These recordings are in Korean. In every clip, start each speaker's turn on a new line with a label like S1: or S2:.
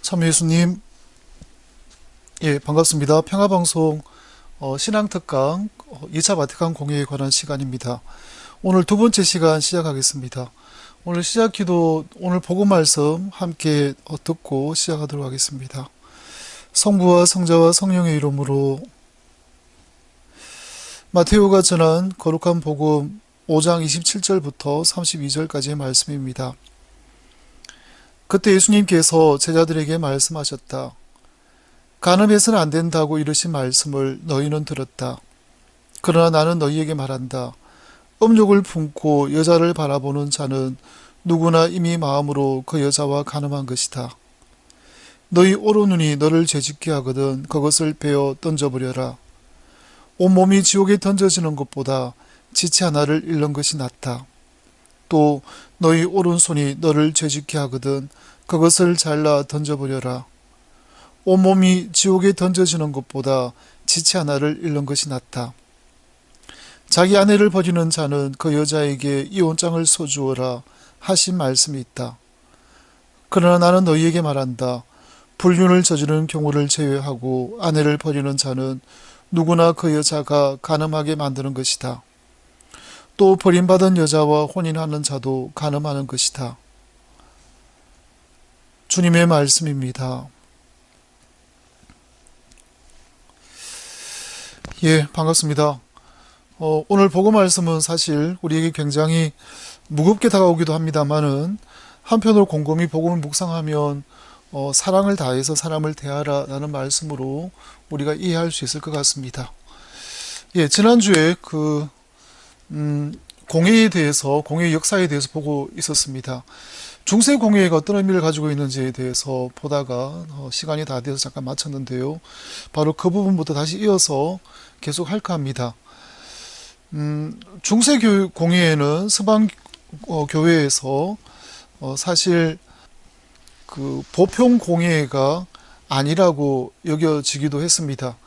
S1: 참 예수님, 예, 반갑습니다. 평화방송 신앙특강 2차 바티칸 공예에 관한 시간입니다. 오늘 두 번째 시간 시작하겠습니다. 오늘 시작 기도, 오늘 복음 말씀 함께 듣고 시작하도록 하겠습니다. 성부와 성자와 성령의 이름으로. 마테오가 전한 거룩한 복음 5장 27절부터 32절까지의 말씀입니다. 그때 예수님께서 제자들에게 말씀하셨다. 간음해서는 안 된다고 이르신 말씀을 너희는 들었다. 그러나 나는 너희에게 말한다. 음욕을 품고 여자를 바라보는 자는 누구나 이미 마음으로 그 여자와 간음한 것이다. 너희 오른눈이 너를 죄짓게 하거든 그것을 베어 던져버려라. 온몸이 지옥에 던져지는 것보다 지체 하나를 잃는 것이 낫다. 또 너희 오른손이 너를 죄짓게 하거든 그것을 잘라 던져버려라. 온몸이 지옥에 던져지는 것보다 지체 하나를 잃는 것이 낫다. 자기 아내를 버리는 자는 그 여자에게 이혼장을 써주어라 하신 말씀이 있다. 그러나 나는 너희에게 말한다. 불륜을 저지르는 경우를 제외하고 아내를 버리는 자는 누구나 그 여자가 간음하게 만드는 것이다. 또 버림받은 여자와 혼인하는 자도 간음하는 것이다. 주님의 말씀입니다. 예, 반갑습니다. 오늘 복음 말씀은 사실 우리에게 굉장히 무겁게 다가오기도 합니다만은 한편으로 곰곰이 복음을 묵상하면 사랑을 다해서 사람을 대하라라는 말씀으로 우리가 이해할 수 있을 것 같습니다. 예, 지난주에 공예에 대해서, 공예 역사에 대해서 보고 있었습니다. 중세 공예가 어떤 의미를 가지고 있는지에 대해서 보다가 시간이 다 돼서 잠깐 마쳤는데요. 바로 그 부분부터 다시 이어서 계속 할까 합니다. 중세 공예에는 서방 교회에서 사실 그 보편 공예가 아니라고 여겨지기도 했습니다.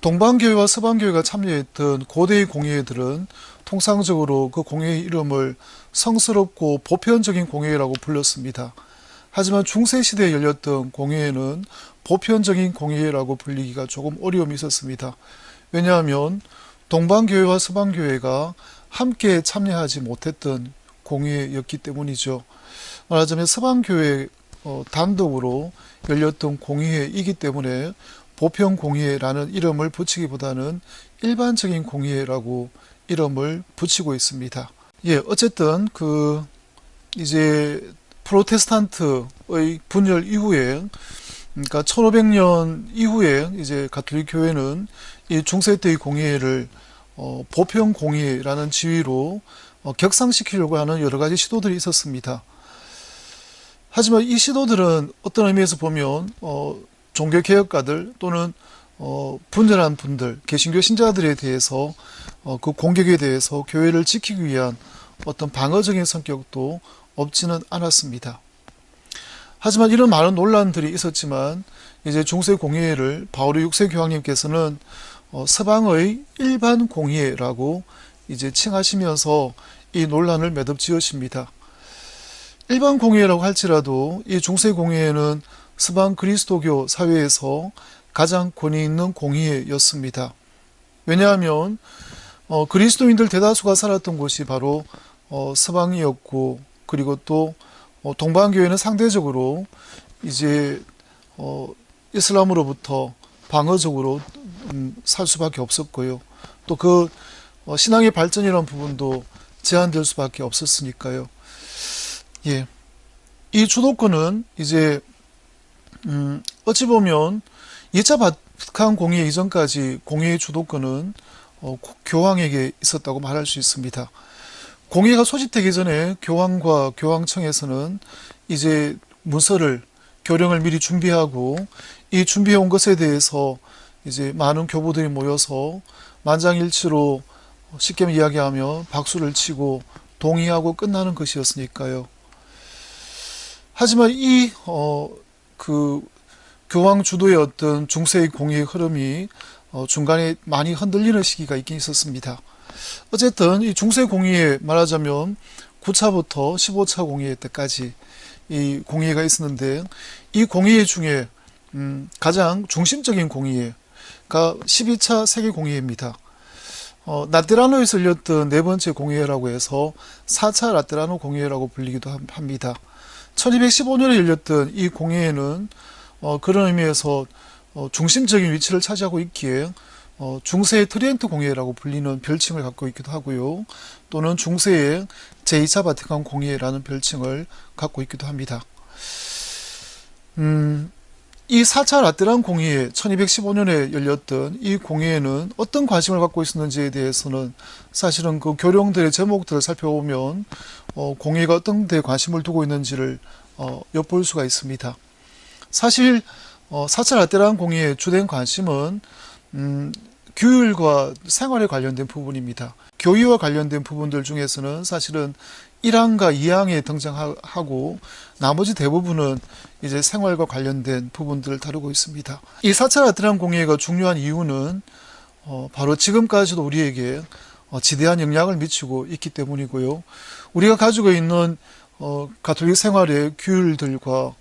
S1: 동방교회와 서방교회가 참여했던 고대의 공예들은 통상적으로 그 공예의 이름을 성스럽고 보편적인 공예라고 불렀습니다. 하지만 중세시대에 열렸던 공예는 보편적인 공예라고 불리기가 조금 어려움이 있었습니다. 왜냐하면 동방교회와 서방교회가 함께 참여하지 못했던 공예였기 때문이죠. 말하자면 서방교회 단독으로 열렸던 공예이기 때문에 보편 공예라는 이름을 붙이기보다는 일반적인 공예라고 이름을 붙이고 있습니다. 예, 어쨌든 이제 프로테스탄트의 분열 이후에, 그러니까 1500년 이후에 이제 가톨릭 교회는 이 중세 때의 공예를 보편 공예라는 지위로 격상시키려고 하는 여러 가지 시도들이 있었습니다. 하지만 이 시도들은 어떤 의미에서 보면 종교개혁가들 또는 분열한 분들, 개신교 신자들에 대해서 그 공격에 대해서 교회를 지키기 위한 어떤 방어적인 성격도 없지는 않았습니다. 하지만 이런 많은 논란들이 있었지만 이제 중세 공예를 바오르 6세 교황님께서는 서방의 일반 공예라고 이제 칭하시면서 이 논란을 매듭지으십니다. 일반 공예라고 할지라도 이 중세 공예는 서방 그리스도교 사회에서 가장 권위 있는 공예였습니다. 왜냐하면 그리스도인들 대다수가 살았던 곳이 바로 서방이었고, 그리고 또 동방교회는 상대적으로 이제 이슬람으로부터 방어적으로 살 수밖에 없었고요. 또 신앙의 발전이라는 부분도 제한될 수밖에 없었으니까요. 예, 이 주도권은 이제 어찌 보면 2차 바티칸 공예 이전까지 공예의 주도권은 교황에게 있었다고 말할 수 있습니다. 공예가 소집되기 전에 교황과 교황청에서는 이제 문서를, 교령을 미리 준비하고 이 준비해온 것에 대해서 이제 많은 교부들이 모여서 만장일치로 쉽게 이야기하며 박수를 치고 동의하고 끝나는 것이었으니까요. 하지만 교황 주도의 어떤 중세의 공예의 흐름이 중간에 많이 흔들리는 시기가 있긴 있었습니다. 어쨌든 이 중세 공예 말하자면 9차부터 15차 공예 때까지 이 공의회가 있었는데, 이 공의회 중에 가장 중심적인 공의회가 12차 세계 공의회입니다. 라테라노에서 열렸던 네 번째 공의회라고 해서 4차 라테라노 공의회라고 불리기도 합니다. 1215년에 열렸던 이 공의회는 그런 의미에서 중심적인 위치를 차지하고 있기에 중세의 트리엔트 공의회라고 불리는 별칭을 갖고 있기도 하고요. 또는 중세의 제2차 바티칸 공의회라는 별칭을 갖고 있기도 합니다. 이 4차 라테란 공의회, 1215년에 열렸던 이 공의회는 어떤 관심을 갖고 있었는지에 대해서는 사실은 그 교령들의 제목들을 살펴보면 공의회가 어떤 데 관심을 두고 있는지를 엿볼 수가 있습니다. 사실 4차 라테란 공의회의 주된 관심은 규율과 생활에 관련된 부분입니다. 교의와 관련된 부분들 중에서는 사실은 1항과 2항에 등장하고 나머지 대부분은 이제 생활과 관련된 부분들을 다루고 있습니다. 이 4차 라테란 공의회가 중요한 이유는 바로 지금까지도 우리에게 지대한 영향을 미치고 있기 때문이고요. 우리가 가지고 있는 가톨릭 생활의 규율들과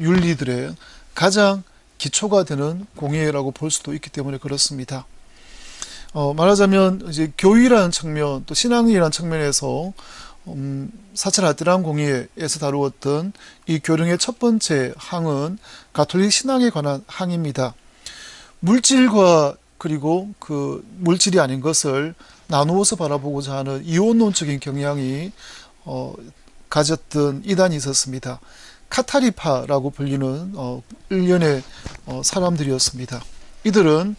S1: 윤리들의 가장 기초가 되는 공의회라고 볼 수도 있기 때문에 그렇습니다. 말하자면 이제 교의라는 측면, 또 신앙이라는 측면에서 4차 라테란 공의회에서 다루었던 이 교령의 첫 번째 항은 가톨릭 신앙에 관한 항입니다. 물질과 그리고 그 물질이 아닌 것을 나누어서 바라보고자 하는 이원론적인 경향이 가졌던 이단이 있었습니다. 카타리파라고 불리는 일련의 사람들이었습니다. 이들은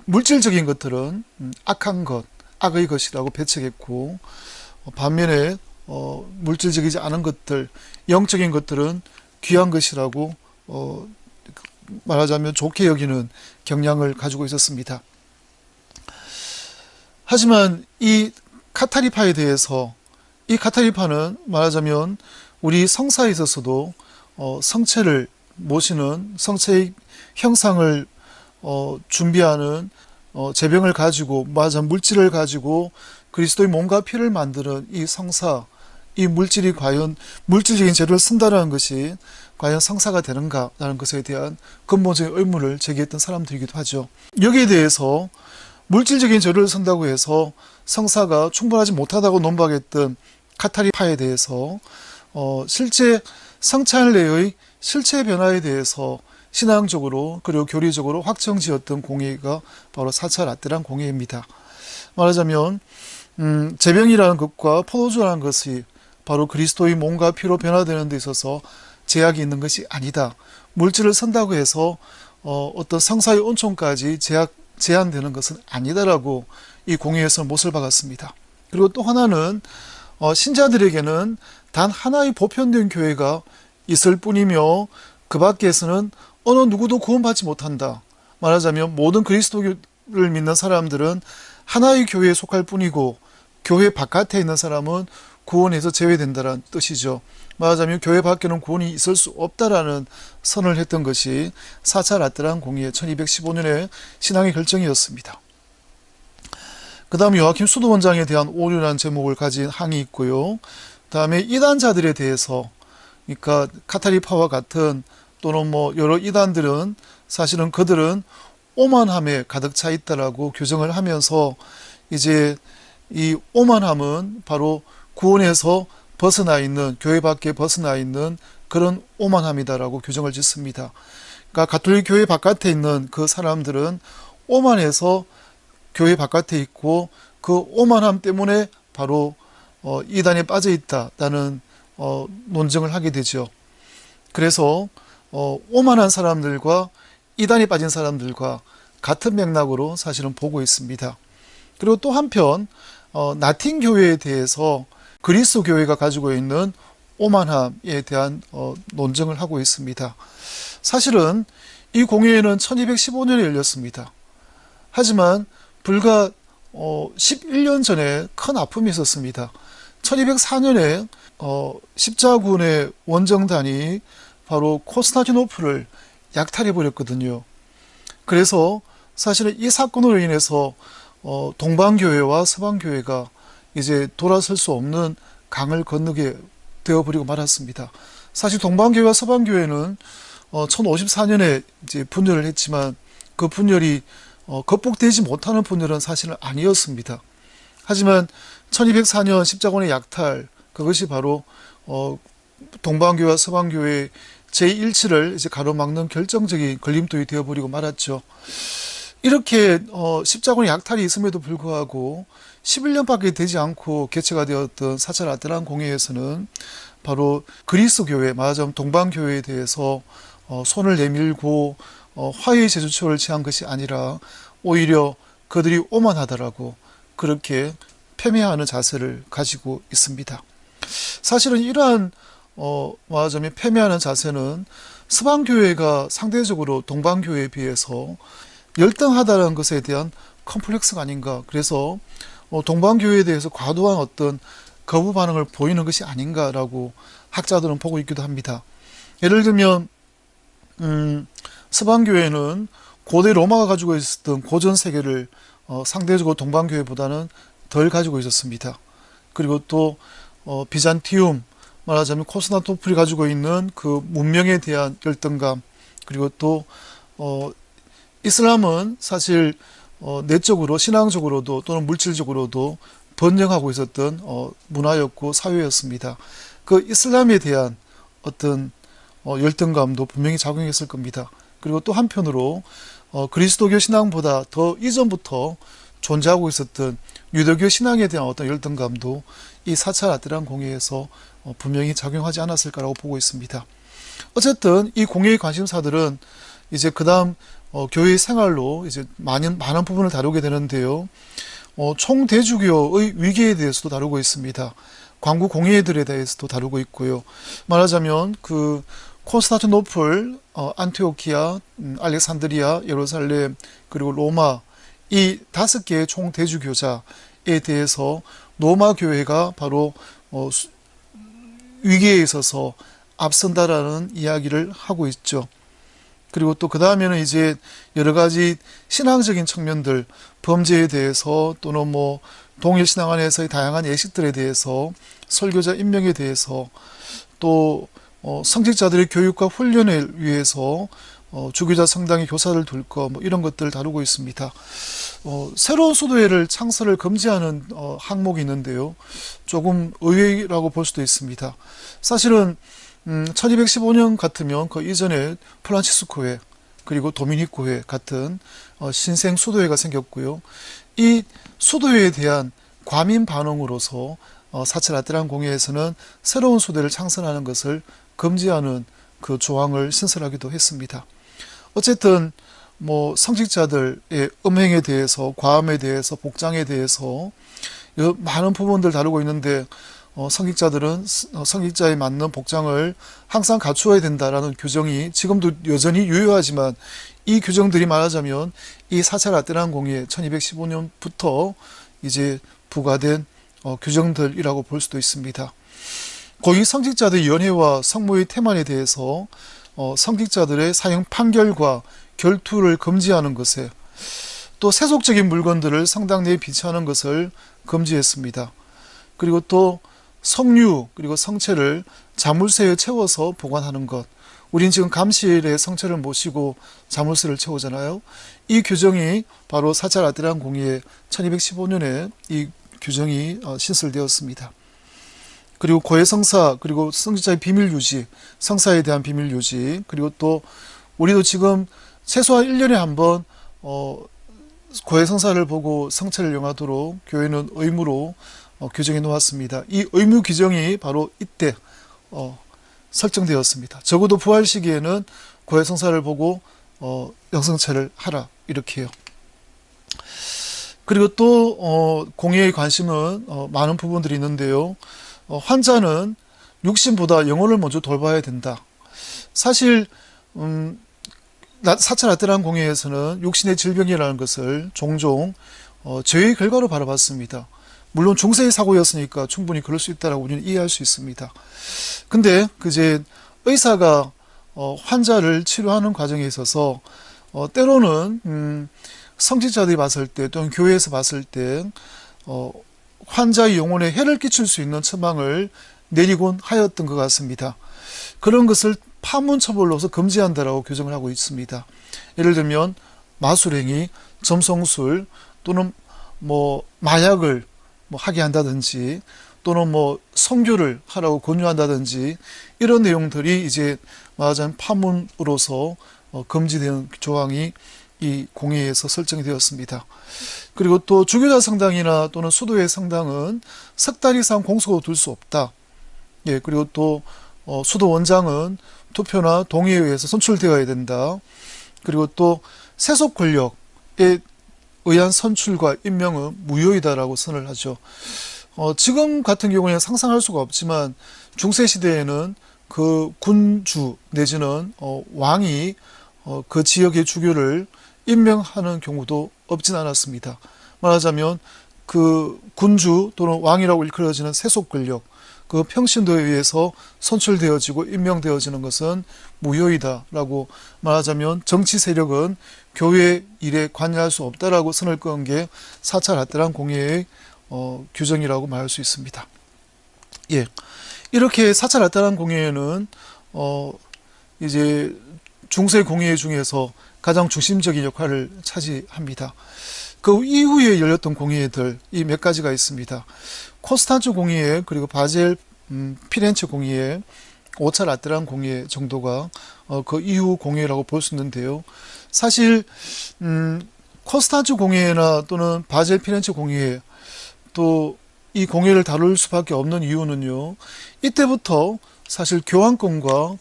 S1: 물질적인 것들은 악한 것, 악의 것이라고 배척했고, 반면에 물질적이지 않은 것들, 영적인 것들은 귀한 것이라고 말하자면 좋게 여기는 경향을 가지고 있었습니다. 하지만 이 카타리파에 대해서, 이 카타리파는 말하자면 우리 성사에 있어서도 성체를 모시는, 성체의 형상을 준비하는 제병을 가지고, 말하자면 물질을 가지고 그리스도의 몸과 피를 만드는 이 성사, 이 물질이 과연 물질적인 재료를 쓴다는 것이 과연 성사가 되는가라는 것에 대한 근본적인 의문을 제기했던 사람들이기도 하죠. 여기에 대해서 물질적인 재료를 쓴다고 해서 성사가 충분하지 못하다고 논박했던 카타리파에 대해서 실제 성찬 내의 실체 변화에 대해서 신앙적으로 그리고 교리적으로 확정지었던 공의회가 바로 4차 라테란 공의회입니다. 말하자면 제병이라는 것과 포도주라는 것이 바로 그리스도의 몸과 피로 변화되는 데 있어서 제약이 있는 것이 아니다. 물질을 쓴다고 해서 어떤 성사의 온천까지 제한되는 것은 아니다라고 이 공의회에서는 못을 박았습니다. 그리고 또 하나는 신자들에게는 단 하나의 보편된 교회가 있을 뿐이며 그 밖에서는 어느 누구도 구원받지 못한다. 말하자면 모든 그리스도를 믿는 사람들은 하나의 교회에 속할 뿐이고 교회 바깥에 있는 사람은 구원에서 제외된다는 뜻이죠. 말하자면 교회 밖에는 구원이 있을 수 없다라는 선을 했던 것이 4차 라테란 공의회 1215년의 신앙의 결정이었습니다. 그 다음 요아킴 수도원장에 대한 오류라는 제목을 가진 항이 있고요. 그 다음에 이단자들에 대해서, 그러니까 카타리파와 같은 또는 여러 이단들은 사실은 그들은 오만함에 가득 차 있다라고 규정을 하면서 이제 이 오만함은 바로 구원에서 벗어나 있는, 교회 밖에 벗어나 있는 그런 오만함이다라고 규정을 짓습니다. 그러니까 가톨릭 교회 바깥에 있는 그 사람들은 오만해서 교회 바깥에 있고 그 오만함 때문에 바로 이단에 빠져 있다라는 논증을 하게 되죠. 그래서 오만한 사람들과 이단에 빠진 사람들과 같은 맥락으로 사실은 보고 있습니다. 그리고 또 한편 나틴 교회에 대해서 그리스 교회가 가지고 있는 오만함에 대한 논증을 하고 있습니다. 사실은 이 공회는 1215년에 열렸습니다. 하지만 불과 11년 전에 큰 아픔이 있었습니다. 1204년에 십자군의 원정단이 바로 콘스탄티노플을 약탈해버렸거든요. 그래서 사실은 이 사건으로 인해서 동방교회와 서방교회가 이제 돌아설 수 없는 강을 건너게 되어버리고 말았습니다. 사실 동방교회와 서방교회는 1054년에 이제 분열을 했지만 그 분열이 극복되지 못하는 분열은 사실은 아니었습니다. 하지만 1204년 십자군의 약탈, 그것이 바로 동방교회와 서방교회의 제1치를 이제 가로막는 결정적인 걸림돌이 되어버리고 말았죠. 이렇게 십자군의 약탈이 있음에도 불구하고 11년밖에 되지 않고 개최가 되었던 사찰 아테란 공회에서는 바로 그리스 교회, 말하자면 동방교회에 대해서 손을 내밀고 화해의 제스처를 취한 것이 아니라 오히려 그들이 오만하다라고 그렇게 패배하는 자세를 가지고 있습니다. 사실은 이러한 말하자면 패배하는 자세는 서방교회가 상대적으로 동방교회에 비해서 열등하다는 것에 대한 컴플렉스가 아닌가. 그래서 동방교회에 대해서 과도한 어떤 거부 반응을 보이는 것이 아닌가라고 학자들은 보고 있기도 합니다. 예를 들면 서방교회는 고대 로마가 가지고 있었던 고전 세계를 상대적으로 동방교회보다는 덜 가지고 있었습니다. 그리고 또 비잔티움, 말하자면 콘스탄티노플이 가지고 있는 그 문명에 대한 열등감, 그리고 또 이슬람은 사실 내적으로 신앙적으로도 또는 물질적으로도 번영하고 있었던 문화였고 사회였습니다. 그 이슬람에 대한 어떤 열등감도 분명히 작용했을 겁니다. 그리고 또 한편으로 그리스도교 신앙보다 더 이전부터 존재하고 있었던 유대교 신앙에 대한 어떤 열등감도 이 사찰 아테란 공회에서 분명히 작용하지 않았을까라고 보고 있습니다. 어쨌든 이 공회의 관심사들은 이제 그 다음 교회 생활로 이제 많은 부분을 다루게 되는데요. 총대주교의 위기에 대해서도 다루고 있습니다. 광구 공회들에 대해서도 다루고 있고요. 말하자면 그 콘스탄티노플, 안티오키아, 알렉산드리아, 예루살렘, 그리고 로마 이 5개의 총대주교자에 대해서 로마 교회가 바로 위기에 있어서 앞선다라는 이야기를 하고 있죠. 그리고 또 그 다음에는 이제 여러 가지 신앙적인 측면들, 범죄에 대해서 또는 뭐 동일 신앙 안에서의 다양한 예식들에 대해서, 설교자 임명에 대해서, 또 성직자들의 교육과 훈련을 위해서 주교자 성당의 교사를 둘 것, 뭐 이런 것들을 다루고 있습니다. 새로운 수도회를 창설을 금지하는 항목이 있는데요. 조금 의외라고 볼 수도 있습니다. 사실은 1215년 같으면 그 이전에 프란치스코회 그리고 도미니코회 같은 신생 수도회가 생겼고요. 이 수도회에 대한 과민 반응으로서 사찰 아테란 공회에서는 새로운 수도회를 창설하는 것을 금지하는 그 조항을 신설하기도 했습니다. 어쨌든 뭐 성직자들의 음행에 대해서, 과음에 대해서, 복장에 대해서 많은 부분들 다루고 있는데 성직자들은 성직자에 맞는 복장을 항상 갖추어야 된다라는 규정이 지금도 여전히 유효하지만 이 규정들이 말하자면 이 사찰 아테란 공회 1215년부터 이제 부과된 규정들이라고 볼 수도 있습니다. 고위 성직자들의 연회와 성모의 태만에 대해서 성직자들의 사형 판결과 결투를 금지하는 것에, 또 세속적인 물건들을 성당 내에 비치하는 것을 금지했습니다. 그리고 또 성류 그리고 성체를 자물쇠에 채워서 보관하는 것, 우린 지금 감실에 성체를 모시고 자물쇠를 채우잖아요. 이 규정이 바로 사찰 아테란 공회의 1215년에 이 규정이 신설되었습니다. 그리고 고해성사, 그리고 성직자의 비밀 유지, 성사에 대한 비밀 유지, 그리고 또 우리도 지금 최소한 1년에 한 번 고해성사를 보고 성체를 용하도록 교회는 의무로 규정해 놓았습니다. 이 의무 규정이 바로 이때 설정되었습니다. 적어도 부활 시기에는 고해성사를 보고 영성체를 하라, 이렇게요. 그리고 또 공예의 관심은 많은 부분들이 있는데요. 환자는 육신보다 영혼을 먼저 돌봐야 된다. 사실 사찰 아테란 공회에서는 육신의 질병이라는 것을 종종 죄의 결과로 바라봤습니다. 물론 중세의 사고였으니까 충분히 그럴 수 있다라고 우리는 이해할 수 있습니다. 근데 그제 의사가 환자를 치료하는 과정에 있어서 때로는 성직자들이 봤을 때 또는 교회에서 봤을 때 환자의 영혼에 해를 끼칠 수 있는 처방을 내리곤 하였던 것 같습니다. 그런 것을 파문처벌로서 금지한다라고 규정을 하고 있습니다. 예를 들면 마술행위, 점성술 또는 마약을 하게 한다든지 또는 성교를 하라고 권유한다든지 이런 내용들이 이제 말하자면 파문으로서 금지되는 조항이 이 공회에서 설정이 되었습니다. 그리고 또 주교자 성당이나 또는 수도회 성당은 석 달 이상 공소고 둘 수 없다. 예, 그리고 또 수도 원장은 투표나 동의에 의해서 선출되어야 된다. 그리고 또 세속 권력에 의한 선출과 임명은 무효이다라고 선을 하죠. 지금 같은 경우에는 상상할 수가 없지만 중세시대에는 그 군주 내지는 왕이 그 지역의 주교를 임명하는 경우도 없진 않았습니다. 말하자면 그 군주 또는 왕이라고 일컬어지는 세속 권력, 그 평신도에 의해서 선출되어지고 임명되어지는 것은 무효이다라고 말하자면 정치 세력은 교회 일에 관여할 수 없다라고 선을 그은 게 4차 라테란 공회의 규정이라고 말할 수 있습니다. 예, 이렇게 4차 라테란 공회에는 이제 중세 공회 중에서 가장 중심적인 역할을 차지합니다. 그 이후에 열렸던 공회들 이 몇 가지가 있습니다. 콘스탄츠 공의회 그리고 바젤 피렌체 공의회 5차 라테란 공의회 정도가 그 이후 공의회라고 볼 수 있는데요. 사실 콘스탄츠 공의회나 또는 바젤 피렌체 공의회 또 이 공의회를 다룰 수밖에 없는 이유는요. 이때부터 사실 교황권과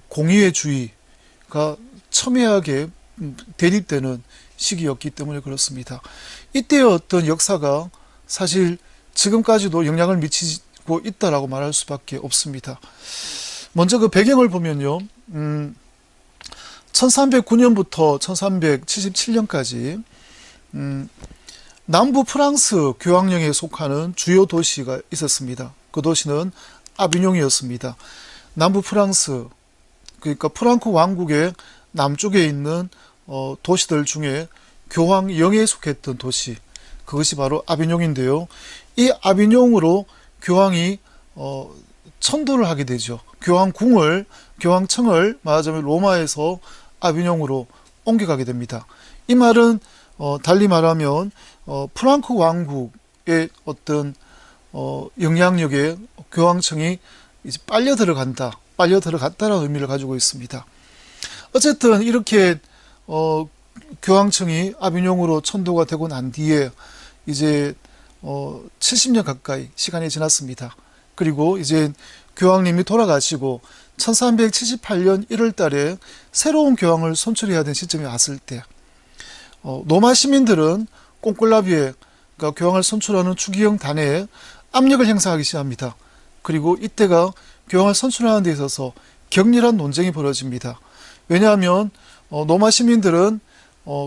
S1: 공의회주의가 첨예하게 대립되는 시기였기 때문에 그렇습니다. 이때의 어떤 역사가 사실 지금까지도 영향을 미치고 있다라고 말할 수밖에 없습니다. 먼저 그 배경을 보면요. 1309년부터 1377년까지 남부 프랑스 교황령에 속하는 주요 도시가 있었습니다. 그 도시는 아비뇽이었습니다. 남부 프랑스, 그러니까 프랑크 왕국의 남쪽에 있는 도시들 중에 교황령에 속했던 도시, 그것이 바로 아비뇽인데요. 이 아비뇽으로 교황이 천도를 하게 되죠. 교황청을 말하자면 로마에서 아비뇽으로 옮겨가게 됩니다. 이 말은 달리 말하면 프랑크 왕국의 어떤 영향력에 교황청이 이제 빨려 들어갔다라는 의미를 가지고 있습니다. 어쨌든 이렇게 교황청이 아비뇽으로 천도가 되고 난 뒤에 이제 70년 가까이 시간이 지났습니다. 그리고 이제 교황님이 돌아가시고 1378년 1월 달에 새로운 교황을 선출해야 되는 시점이 왔을 때 로마 시민들은 콘클라비에 그러니까 교황을 선출하는 추기경 단회에 압력을 행사하기 시작합니다. 그리고 이때가 교황을 선출하는 데 있어서 격렬한 논쟁이 벌어집니다. 왜냐하면 로마 시민들은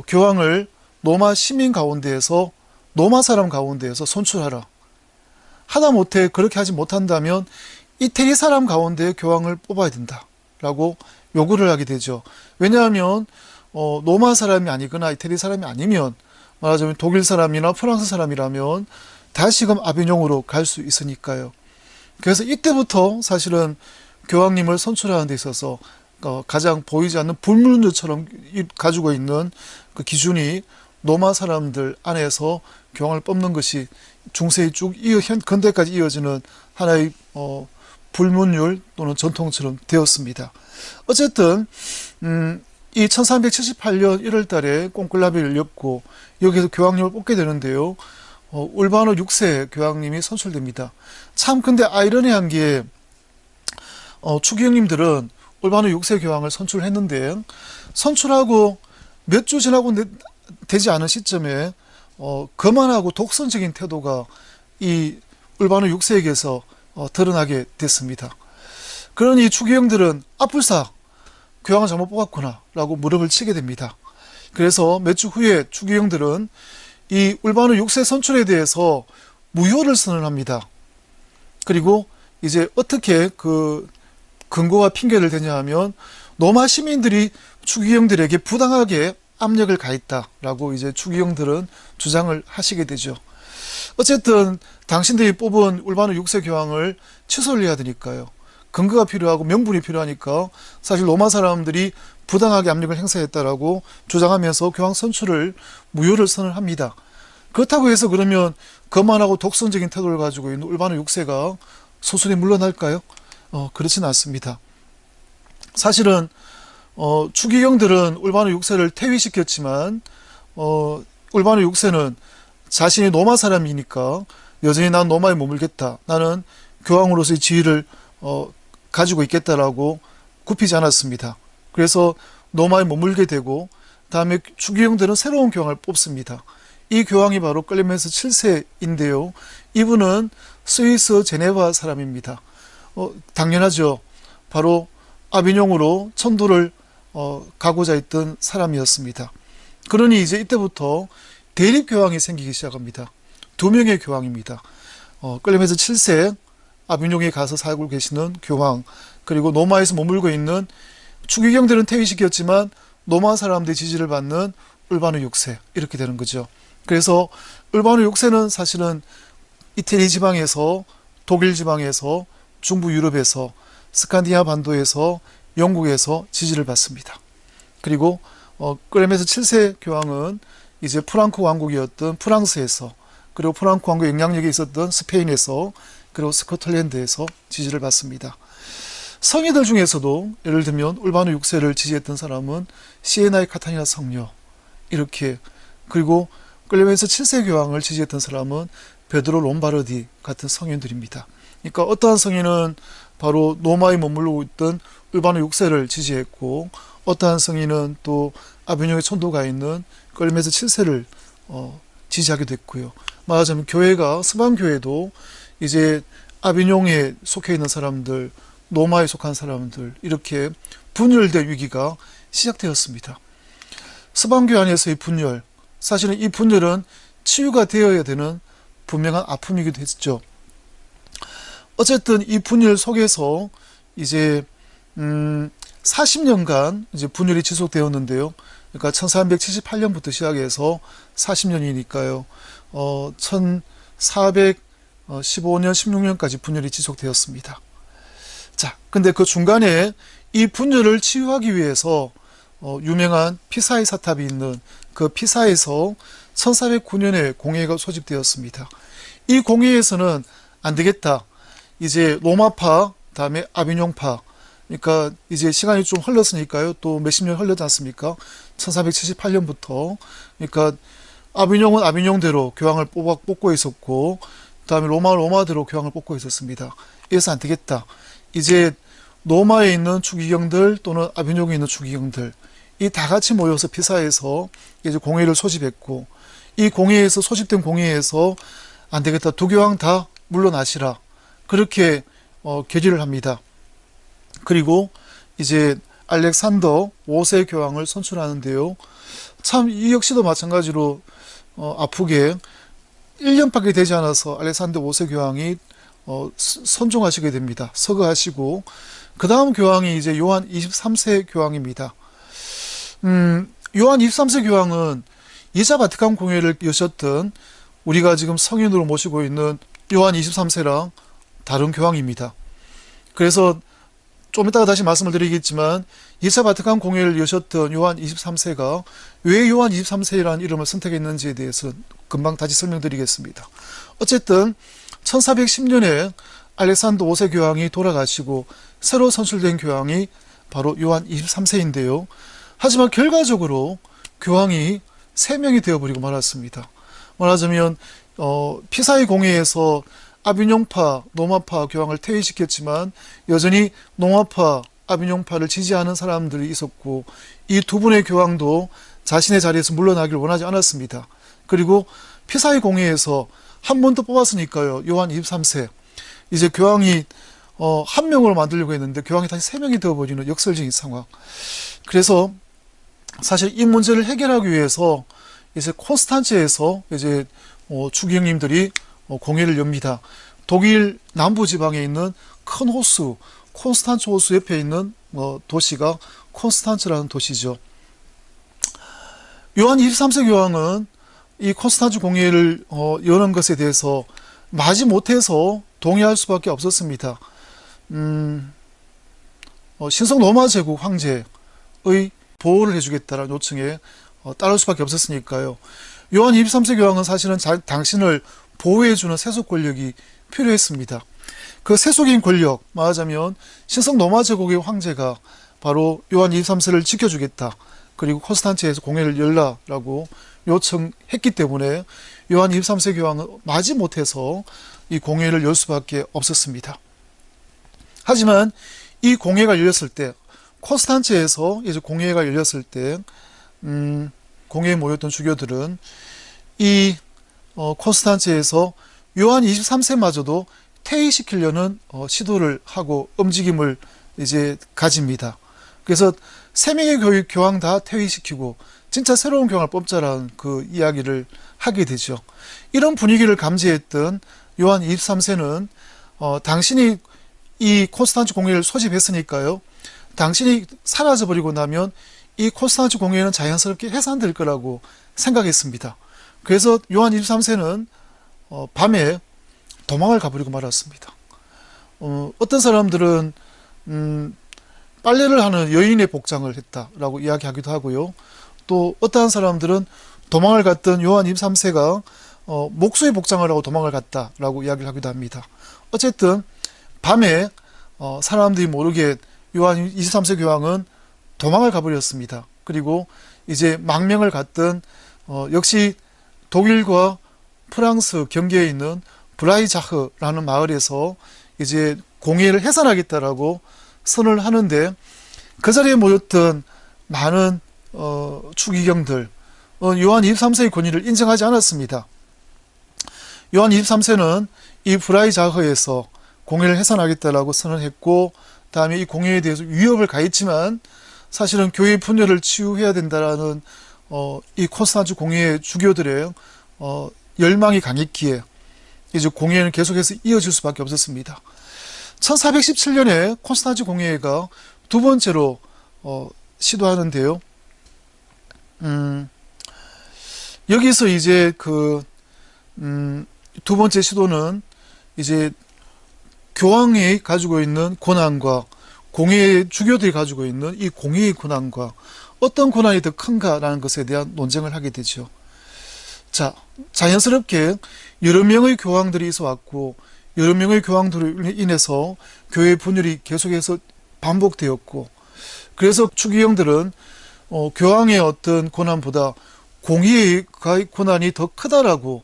S1: 교황을 로마 시민 가운데에서 로마 사람 가운데에서 선출하라. 하다못해 그렇게 하지 못한다면 이태리 사람 가운데 교황을 뽑아야 된다라고 요구를 하게 되죠. 왜냐하면 로마 사람이 아니거나 이태리 사람이 아니면 말하자면 독일 사람이나 프랑스 사람이라면 다시금 아비뇽으로 갈 수 있으니까요. 그래서 이때부터 사실은 교황님을 선출하는 데 있어서 가장 보이지 않는 불문율처럼 가지고 있는 그 기준이 로마 사람들 안에서 교황을 뽑는 것이 중세에 쭉 근대까지 이어지는 하나의 불문율 또는 전통처럼 되었습니다. 어쨌든 이 1378년 1월 달에 콘클라베를 열렸고 여기서 교황님을 뽑게 되는데요. 울바노 6세 교황님이 선출됩니다. 참 근데 아이러니한 게 추기경님들은 울바노 6세 교황을 선출했는데 선출하고 몇 주 지나고 되지 않은 시점에 거만하고 독선적인 태도가 이 울바노 6세에게서 드러나게 됐습니다. 그러니 추기경들은 불사 교황을 잘못 뽑았구나 라고 무릎을 치게 됩니다. 그래서 몇 주 후에 추기경들은 이 울바노 6세 선출에 대해서 무효를 선언합니다. 그리고 이제 어떻게 그 근거와 핑계를 대냐 하면 로마 시민들이 추기경들에게 부당하게 압력을 가했다라고 이제 추기경들은 주장을 하시게 되죠. 어쨌든 당신들이 뽑은 울바노 6세 교황을 취소를 해야 되니까요. 근거가 필요하고 명분이 필요하니까 사실 로마 사람들이 부당하게 압력을 행사했다라고 주장하면서 교황 선출을 무효를 선언합니다. 그렇다고 해서 그러면 거만하고 독선적인 태도를 가지고 있는 울바노 6세가 소순이 물러날까요? 그렇지는 않습니다. 사실은 추기경들은 울바노 6세를 퇴위시켰지만 울바노 6세는 자신이 로마 사람이니까 여전히 난 로마에 머물겠다. 나는 교황으로서의 지위를 가지고 있겠다라고 굽히지 않았습니다. 그래서 로마에 머물게 되고 다음에 추기경들은 새로운 교황을 뽑습니다. 이 교황이 바로 클레멘스 7세인데요. 이분은 스위스 제네바 사람입니다. 당연하죠. 바로 아비뇽으로 천도를 가고자 했던 사람이었습니다. 그러니 이제 이때부터 대립교황이 생기기 시작합니다. 두 명의 교황입니다. 클레멘스 7세 아비뇽에 가서 살고 계시는 교황, 그리고 로마에서 머물고 있는 추기경들은 퇴위시켰지만 로마 사람들의 지지를 받는 울바노 6세, 이렇게 되는 거죠. 그래서 울바노 6세는 사실은 이태리 지방에서, 독일 지방에서, 중부 유럽에서, 스칸디아 반도에서, 영국에서 지지를 받습니다. 그리고 클레멘스 7세 교황은 이제 프랑크 왕국이었던 프랑스에서, 그리고 프랑크 왕국 영향력이 있었던 스페인에서, 그리고 스코틀랜드에서 지지를 받습니다. 성인들 중에서도 예를 들면 울바노 6세를 지지했던 사람은 시에나의 카타리나 성녀, 이렇게, 그리고 클레멘스 7세 교황을 지지했던 사람은 베드로 롬바르디 같은 성인들입니다. 그러니까 어떠한 성인은 바로 로마에 머물고 있던 울바노 6세를 지지했고, 어떠한 성인은 또 아비뇽에 천도가 있는 클레멘스 7세를 지지하게 됐고요. 말하자면 교회가, 서방교회도 이제 아비뇽에 속해 있는 사람들, 로마에 속한 사람들, 이렇게 분열된 위기가 시작되었습니다. 서방교회 안에서의 분열, 사실은 이 분열은 치유가 되어야 되는 분명한 아픔이기도 했죠. 어쨌든 이 분열 속에서 이제 40년간 이제 분열이 지속되었는데요. 그러니까 1378년부터 시작해서 40년이니까요. 1415년, 16년까지 분열이 지속되었습니다. 자, 근데 그 중간에 이 분열을 치유하기 위해서 유명한 피사의 사탑이 있는 그 피사에서 1409년에 공회가 소집되었습니다. 이 공회에서는 안 되겠다. 이제 로마파, 다음에 아비뇽파, 그러니까 이제 시간이 좀 흘렀으니까요. 또 몇십 년 흘렀지 않습니까? 1478년부터. 그러니까 아비뇽은 아비뇽대로 교황을 뽑고 있었고, 다음에 로마는 로마대로 교황을 뽑고 있었습니다. 이래서 안 되겠다. 이제 로마에 있는 추기경들 또는 아비뇽에 있는 추기경들, 이 다 같이 모여서 피사에서 이제 공회를 소집했고, 이 공회에서 소집된 공회에서 안 되겠다. 두 교황 다 물러나시라. 그렇게 결의를 합니다. 그리고 이제 알렉산더 5세 교황을 선출하는데요. 참 이 역시도 마찬가지로 아프게 1년밖에 되지 않아서 알렉산더 5세 교황이 선종하시게 됩니다. 서거하시고, 그 다음 교황이 이제 요한 23세 교황입니다. 요한 23세 교황은 2차 바티칸 공회를 여셨던 우리가 지금 성인으로 모시고 있는 요한 23세랑 다른 교황입니다. 그래서 좀 이따가 다시 말씀을 드리겠지만 2차 바티칸 공회를 여셨던 요한 23세가 왜 요한 23세라는 이름을 선택했는지에 대해서 금방 다시 설명드리겠습니다. 어쨌든 1410년에 알렉산더 5세 교황이 돌아가시고 새로 선출된 교황이 바로 요한 23세인데요. 하지만 결과적으로 교황이 3명이 되어버리고 말았습니다. 말하자면 피사의 공회에서 아비뇽파, 로마파 교황을 퇴위시켰지만 여전히 로마파, 아비뇽파를 지지하는 사람들이 있었고, 이 두 분의 교황도 자신의 자리에서 물러나기를 원하지 않았습니다. 그리고 피사의 공회에서 한 번 더 뽑았으니까요. 요한 23세. 이제 교황이 한 명으로 만들려고 했는데 교황이 다시 3명이 되어버리는 역설적인 상황. 그래서 사실 이 문제를 해결하기 위해서 이제 콘스탄츠에서 이제 추기경님들이 공회를 엽니다. 독일 남부 지방에 있는 큰 호수, 콘스탄츠 호수 옆에 있는 도시가 콘스탄츠라는 도시죠. 요한 23세 교황은 이 콘스탄츠 공회를 여는 것에 대해서 마지못해서 동의할 수밖에 없었습니다. 신성 로마 제국 황제의 보호를 해주겠다라는 요청에 따를 수밖에 없었으니까요. 요한 23세 교황은 사실은 당신을 보호해주는 세속 권력이 필요했습니다. 그 세속인 권력, 말하자면 신성 로마 제국의 황제가 바로 요한 23세를 지켜주겠다, 그리고 콘스탄츠에서 공회를 열라라고 요청했기 때문에 요한 23세 교황은 마지못해서 이 공회를 열 수밖에 없었습니다. 하지만 이 공회가 열렸을 때, 콘스탄츠에서 이제 공회가 열렸을 때 공회에 모였던 주교들은 이 콘스탄츠에서 요한 23세마저도 퇴위시키려는 시도를 하고 움직임을 이제 가집니다. 그래서 세 명의 교황 다 퇴위시키고 진짜 새로운 교황을 뽑자라는 그 이야기를 하게 되죠. 이런 분위기를 감지했던 요한 23세는 당신이 이 콘스탄츠 공회를 소집했으니까요, 당신이 사라져버리고 나면 이 콘스탄츠 공회는 자연스럽게 해산될 거라고 생각했습니다. 그래서 요한 23세는 밤에 도망을 가버리고 말았습니다. 어떤 사람들은 빨래를 하는 여인의 복장을 했다라고 이야기하기도 하고요. 또 어떠한 사람들은 도망을 갔던 요한 23세가 목수의 복장을 하고 도망을 갔다라고 이야기를 하기도 합니다. 어쨌든 밤에 사람들이 모르게 요한 23세 교황은 도망을 가버렸습니다. 그리고 이제 망명을 갔던 역시 독일과 프랑스 경계에 있는 브라이자흐라는 마을에서 이제 공회를 해산하겠다라고 선을 하는데, 그 자리에 모였던 많은 추기경들 요한 23세의 권위를 인정하지 않았습니다. 요한 23세는 이 브라이자흐에서 공회를 해산하겠다라고 선언했고, 다음에 이 공회에 대해서 위협을 가했지만 사실은 교회 분열을 치유해야 된다라는 이 콘스탄츠 공회의 주교들의 열망이 강했기에 이제 공회는 계속해서 이어질 수밖에 없었습니다. 1417년에 콘스탄츠 공회가 두 번째로 시도하는데요. 여기서 이제 두 번째 시도는 이제 교황이 가지고 있는 권한과 공회의 주교들이 가지고 있는 이 공회의 권한과 어떤 권한이 더 큰가라는 것에 대한 논쟁을 하게 되죠. 자, 자연스럽게 여러 명의 교황들이 있어 왔고, 여러 명의 교황들로 인해서 교회 분열이 계속해서 반복되었고, 그래서 추기경들은 교황의 어떤 권한보다 공회의 권한이 더 크다라고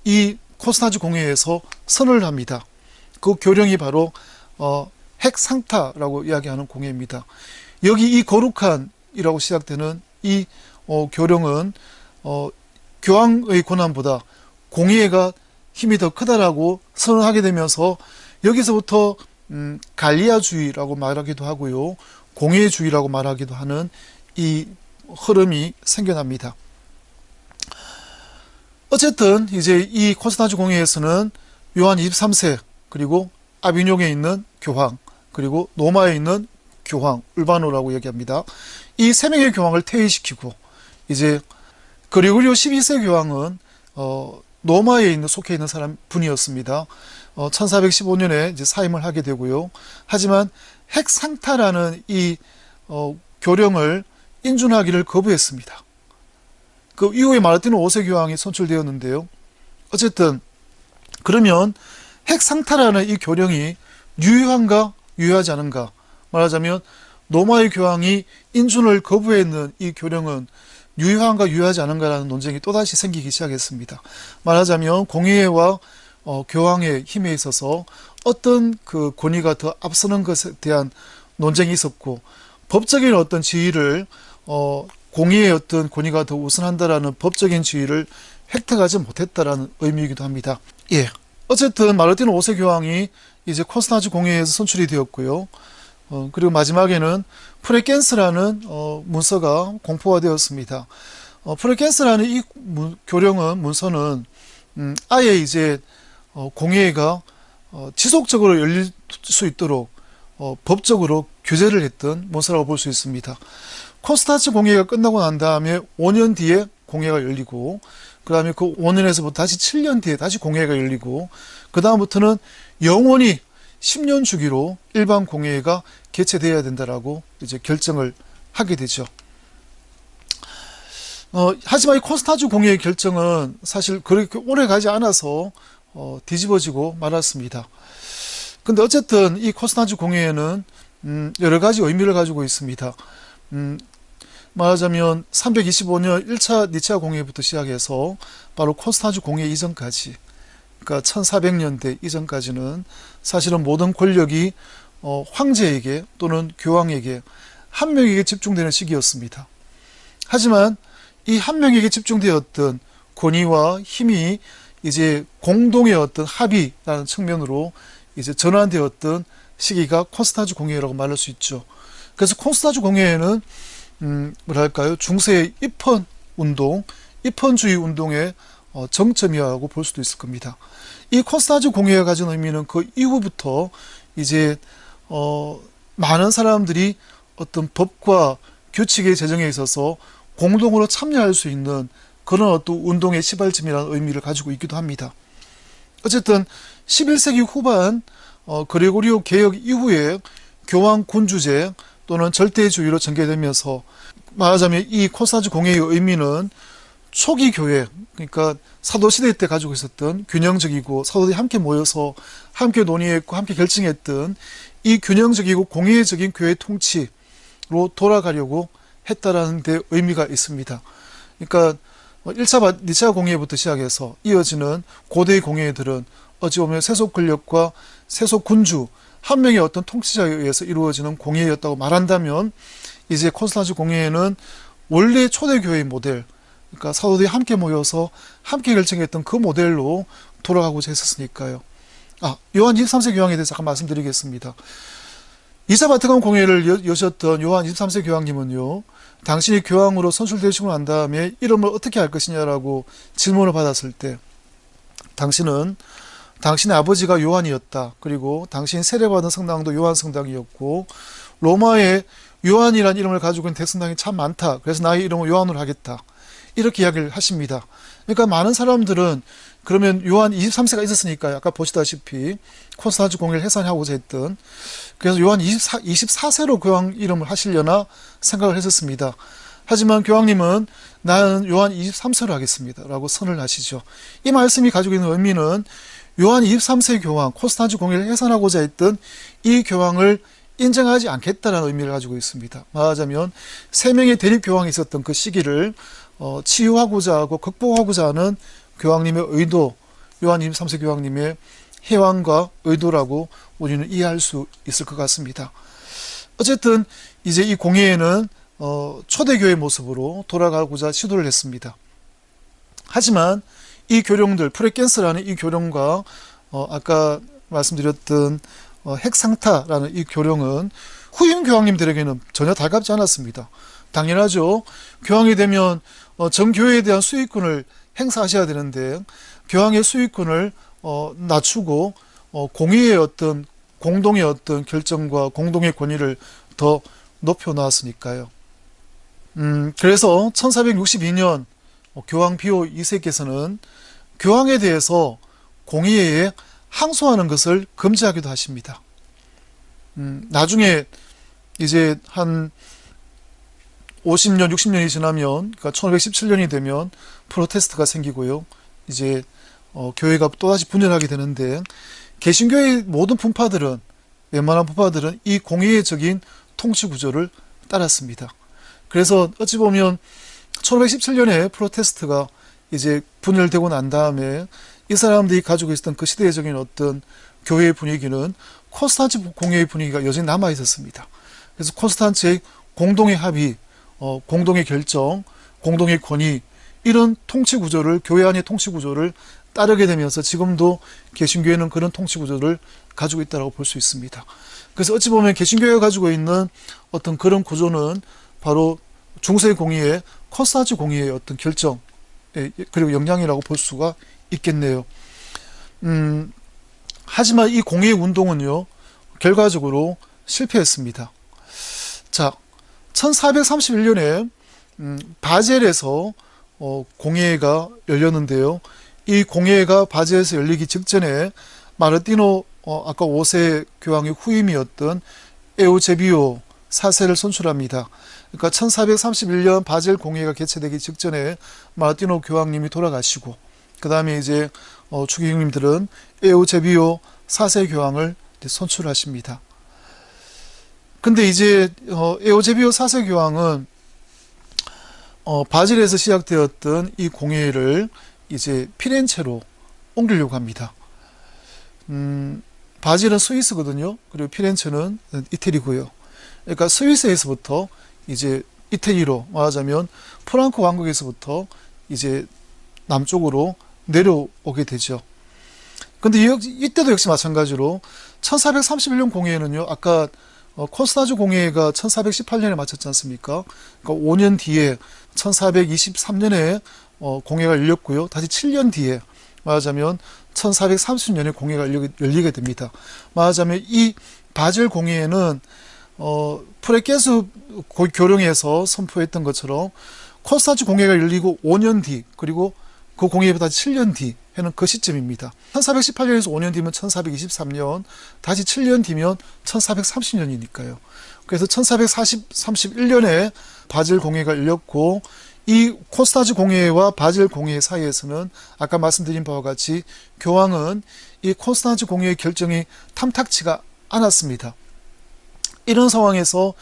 S1: 이 콘스탄츠 공회에서 선언을 합니다. 그 교령이 바로 핵상타라고 이야기하는 공회입니다. 여기 이 거룩한이라고 시작되는 이 교령은 교황의 권한보다 공회가 힘이 더 크다라고 선언하게 되면서 여기서부터 갈리아주의라고 말하기도 하고요, 공회주의라고 말하기도 하는 이 흐름이 생겨납니다. 어쨌든 이제 이 콘스탄츠 공회에서는 요한 23세, 그리고 아비뇽에 있는 교황, 그리고 로마에 있는 교황, 울바노라고 얘기합니다. 이 세 명의 교황을 퇴위시키고, 이제 그리고리오 12세 교황은 로마에 속해 있는 분이었습니다. 1415년에 이제 사임을 하게 되고요. 하지만 핵상타라는 이 교령을 인준하기를 거부했습니다. 그 이후에 마르티노 5세 교황이 선출되었는데요. 어쨌든 그러면 핵상타라는 이 교령이 유효한가 유효하지 않은가, 말하자면 로마의 교황이 인준을 거부했는 이 교령은 유효한가 유효하지 않은가라는 논쟁이 또다시 생기기 시작했습니다. 말하자면 공회와 교황의 힘에 있어서 어떤 그 권위가 더 앞서는 것에 대한 논쟁이 있었고, 법적인 어떤 지위를 공의의 어떤 권위가 더 우선한다라는 법적인 지위를 획득하지 못했다라는 의미이기도 합니다. 예. 어쨌든 마르티노 5세 교황이 이제 콘스탄츠 공회에서 선출이 되었고요. 그리고 마지막에는 프레켄스라는 문서가 공포가 되었습니다. 프레켄스라는 이 문서는 아예 이제 공회가 지속적으로 열릴 수 있도록 법적으로 규제를 했던 문서라고 볼 수 있습니다. 콘스탄츠 공회가 끝나고 난 다음에 5년 뒤에 공회가 열리고, 그 다음에 그 5년에서부터 다시 7년 뒤에 다시 공회가 열리고, 그 다음부터는 영원히 10년 주기로 일반 공회가 개최되어야 된다라고 이제 결정을 하게 되죠. 하지만 이 콘스탄주 공회의 결정은 사실 그렇게 오래 가지 않아서 뒤집어지고 말았습니다. 근데 어쨌든 이 콘스탄주 공회에는 여러 가지 의미를 가지고 있습니다. 말하자면 325년 1차 니체아 공회부터 시작해서 바로 콘스탄주 공회 이전까지, 그러니까 1400년대 이전까지는 사실은 모든 권력이 황제에게 또는 교황에게 한 명에게 집중되는 시기였습니다. 하지만 이 한 명에게 집중되었던 권위와 힘이 이제 공동의 어떤 합의라는 측면으로 이제 전환되었던 시기가 콘스탄주 공회라고 말할 수 있죠. 그래서 콘스탄주 공회에는 뭐랄까요, 중세의 입헌 운동, 입헌주의 운동의 정점이라고 볼 수도 있을 겁니다. 이 콘스탄주 공회가 가진 의미는 그 이후부터 이제 많은 사람들이 어떤 법과 규칙의 제정에 있어서 공동으로 참여할 수 있는 그런 어떤 운동의 시발점이라는 의미를 가지고 있기도 합니다. 어쨌든 11세기 후반 그레고리오 개혁 이후에 교황 군주제 또는 절대주의로 전개되면서, 말하자면 이 콘스탄주 공회의 의미는 초기 교회, 그러니까 사도시대 때 가지고 있었던 균형적이고 사도들이 함께 모여서 함께 논의했고 함께 결정했던 이 균형적이고 공의적인 교회 통치로 돌아가려고 했다라는 데 의미가 있습니다. 그러니까 1차 니체아 공회부터 시작해서 이어지는 고대의 공회들은 어찌 보면 세속 권력과 세속 군주 한 명의 어떤 통치자에 의해서 이루어지는 공회였다고 말한다면, 이제 콘스탄주 공회에는 원래 초대교회의 모델, 그러니까 사도들이 함께 모여서 함께 결정했던 그 모델로 돌아가고자 했었으니까요. 요한 23세 교황에 대해서 잠깐 말씀드리겠습니다. 2차 바티칸 공회를 여셨던 요한 23세 교황님은요, 당신이 교황으로 선출되시고 난 다음에 이름을 어떻게 할 것이냐라고 질문을 받았을 때, 당신은 당신의 아버지가 요한이었다. 그리고 당신이 세례받은 성당도 요한 성당이었고, 로마에 요한이라는 이름을 가지고 있는 대성당이 참 많다. 그래서 나의 이름을 요한으로 하겠다. 이렇게 이야기를 하십니다. 그러니까 많은 사람들은 그러면 요한 23세가 있었으니까 아까 보시다시피 콘스탄주 공회를 해산하고자 했던, 그래서 요한 24세로 교황 이름을 하시려나 생각을 했었습니다. 하지만 교황님은 나는 요한 23세로 하겠습니다 라고 선을 하시죠. 이 말씀이 가지고 있는 의미는 요한 23세 교황, 콘스탄주 공회를 해산하고자 했던 이 교황을 인정하지 않겠다는 의미를 가지고 있습니다. 말하자면 세 명의 대립 교황이 있었던 그 시기를 치유하고자 하고 극복하고자 하는 교황님의 의도, 요한 23세 교황님의 해왕과 의도라고 우리는 이해할 수 있을 것 같습니다. 어쨌든 이제 이 공회에는 초대교회 모습으로 돌아가고자 시도를 했습니다. 하지만 이 교령들, 프레켄스라는 이 교령과 아까 말씀드렸던 핵상타라는 이 교령은 후임 교황님들에게는 전혀 달갑지 않았습니다. 당연하죠. 교황이 되면 전 교회에 대한 수익권을 행사하셔야 되는데 교황의 수익권을 낮추고 공의의 어떤 공동의 어떤 결정과 공동의 권위를 더 높여 놓았으니까요. 그래서 1462년 교황 비오 2세께서는 교황에 대해서 공의회에 항소하는 것을 금지하기도 하십니다. 나중에 이제 한 50년, 60년이 지나면, 그러니까 1517년이 되면 프로테스트가 생기고요. 이제 교회가 또다시 분열하게 되는데, 개신교의 모든 분파들은, 웬만한 분파들은 이 공의회적인 통치 구조를 따랐습니다. 그래서 어찌 보면 1517년에 프로테스트가 이제 분열되고 난 다음에 이 사람들이 가지고 있었던 그 시대적인 어떤 교회의 분위기는 콘스탄츠 공회의 분위기가 여전히 남아 있었습니다. 그래서 콘스탄츠의 공동의 합의, 공동의 결정, 공동의 권위, 이런 통치 구조를, 교회 안의 통치 구조를 따르게 되면서 지금도 개신교회는 그런 통치 구조를 가지고 있다고 볼 수 있습니다. 그래서 어찌 보면 개신교회가 가지고 있는 어떤 그런 구조는 바로 중세 공의회, 콘스탄츠 공의회의 어떤 결정, 그리고 영향이라고 볼 수가 있겠네요. 하지만 이 공의회 운동은요, 결과적으로 실패했습니다. 자, 1431년에 바젤에서 공회가 열렸는데요. 이 공회가 바젤에서 열리기 직전에 마르티노 아까 5세 교황의 후임이었던 에우제비오 4세를 선출합니다. 그러니까 1431년 바젤 공회가 개최되기 직전에 마르티노 교황님이 돌아가시고 그 다음에 이제 추기경님들은 에우제비오 4세 교황을 선출하십니다. 근데 이제 에우제비오 4세 교황은 바젤에서 시작되었던 이 공회를 이제 피렌체로 옮기려고 합니다. 바젤은 스위스거든요. 그리고 피렌체는 이태리고요. 그러니까 스위스에서부터 이제 이태리로 말하자면 프랑크 왕국에서부터 이제 남쪽으로 내려오게 되죠. 근데 이때도 역시 마찬가지로 1431년 공회에는요, 아까 콘스탄즈 공회가 1418년에 마쳤지 않습니까? 그러니까 5년 뒤에 1423년에 공회가 열렸고요. 다시 7년 뒤에 말하자면 1430년에 공회가 열리게 됩니다. 말하자면 이 바젤 공회에는 프레케스 교령에서 선포했던 것처럼 콘스탄츠 공회가 열리고 5년 뒤 그리고 그 공회보다 7년 뒤 해는 그 시점입니다. 1418년에서 5년 뒤면 1423년, 다시 7년 뒤면 1430년이니까요. 그래서 1431년에 바젤 공회가 열렸고 이 콘스탄츠 공회와 바젤 공회 사이에서는 아까 말씀드린 바와 같이 교황은 이 콘스탄츠 공회의 결정이 탐탁치가 않았습니다. 이런 상황에서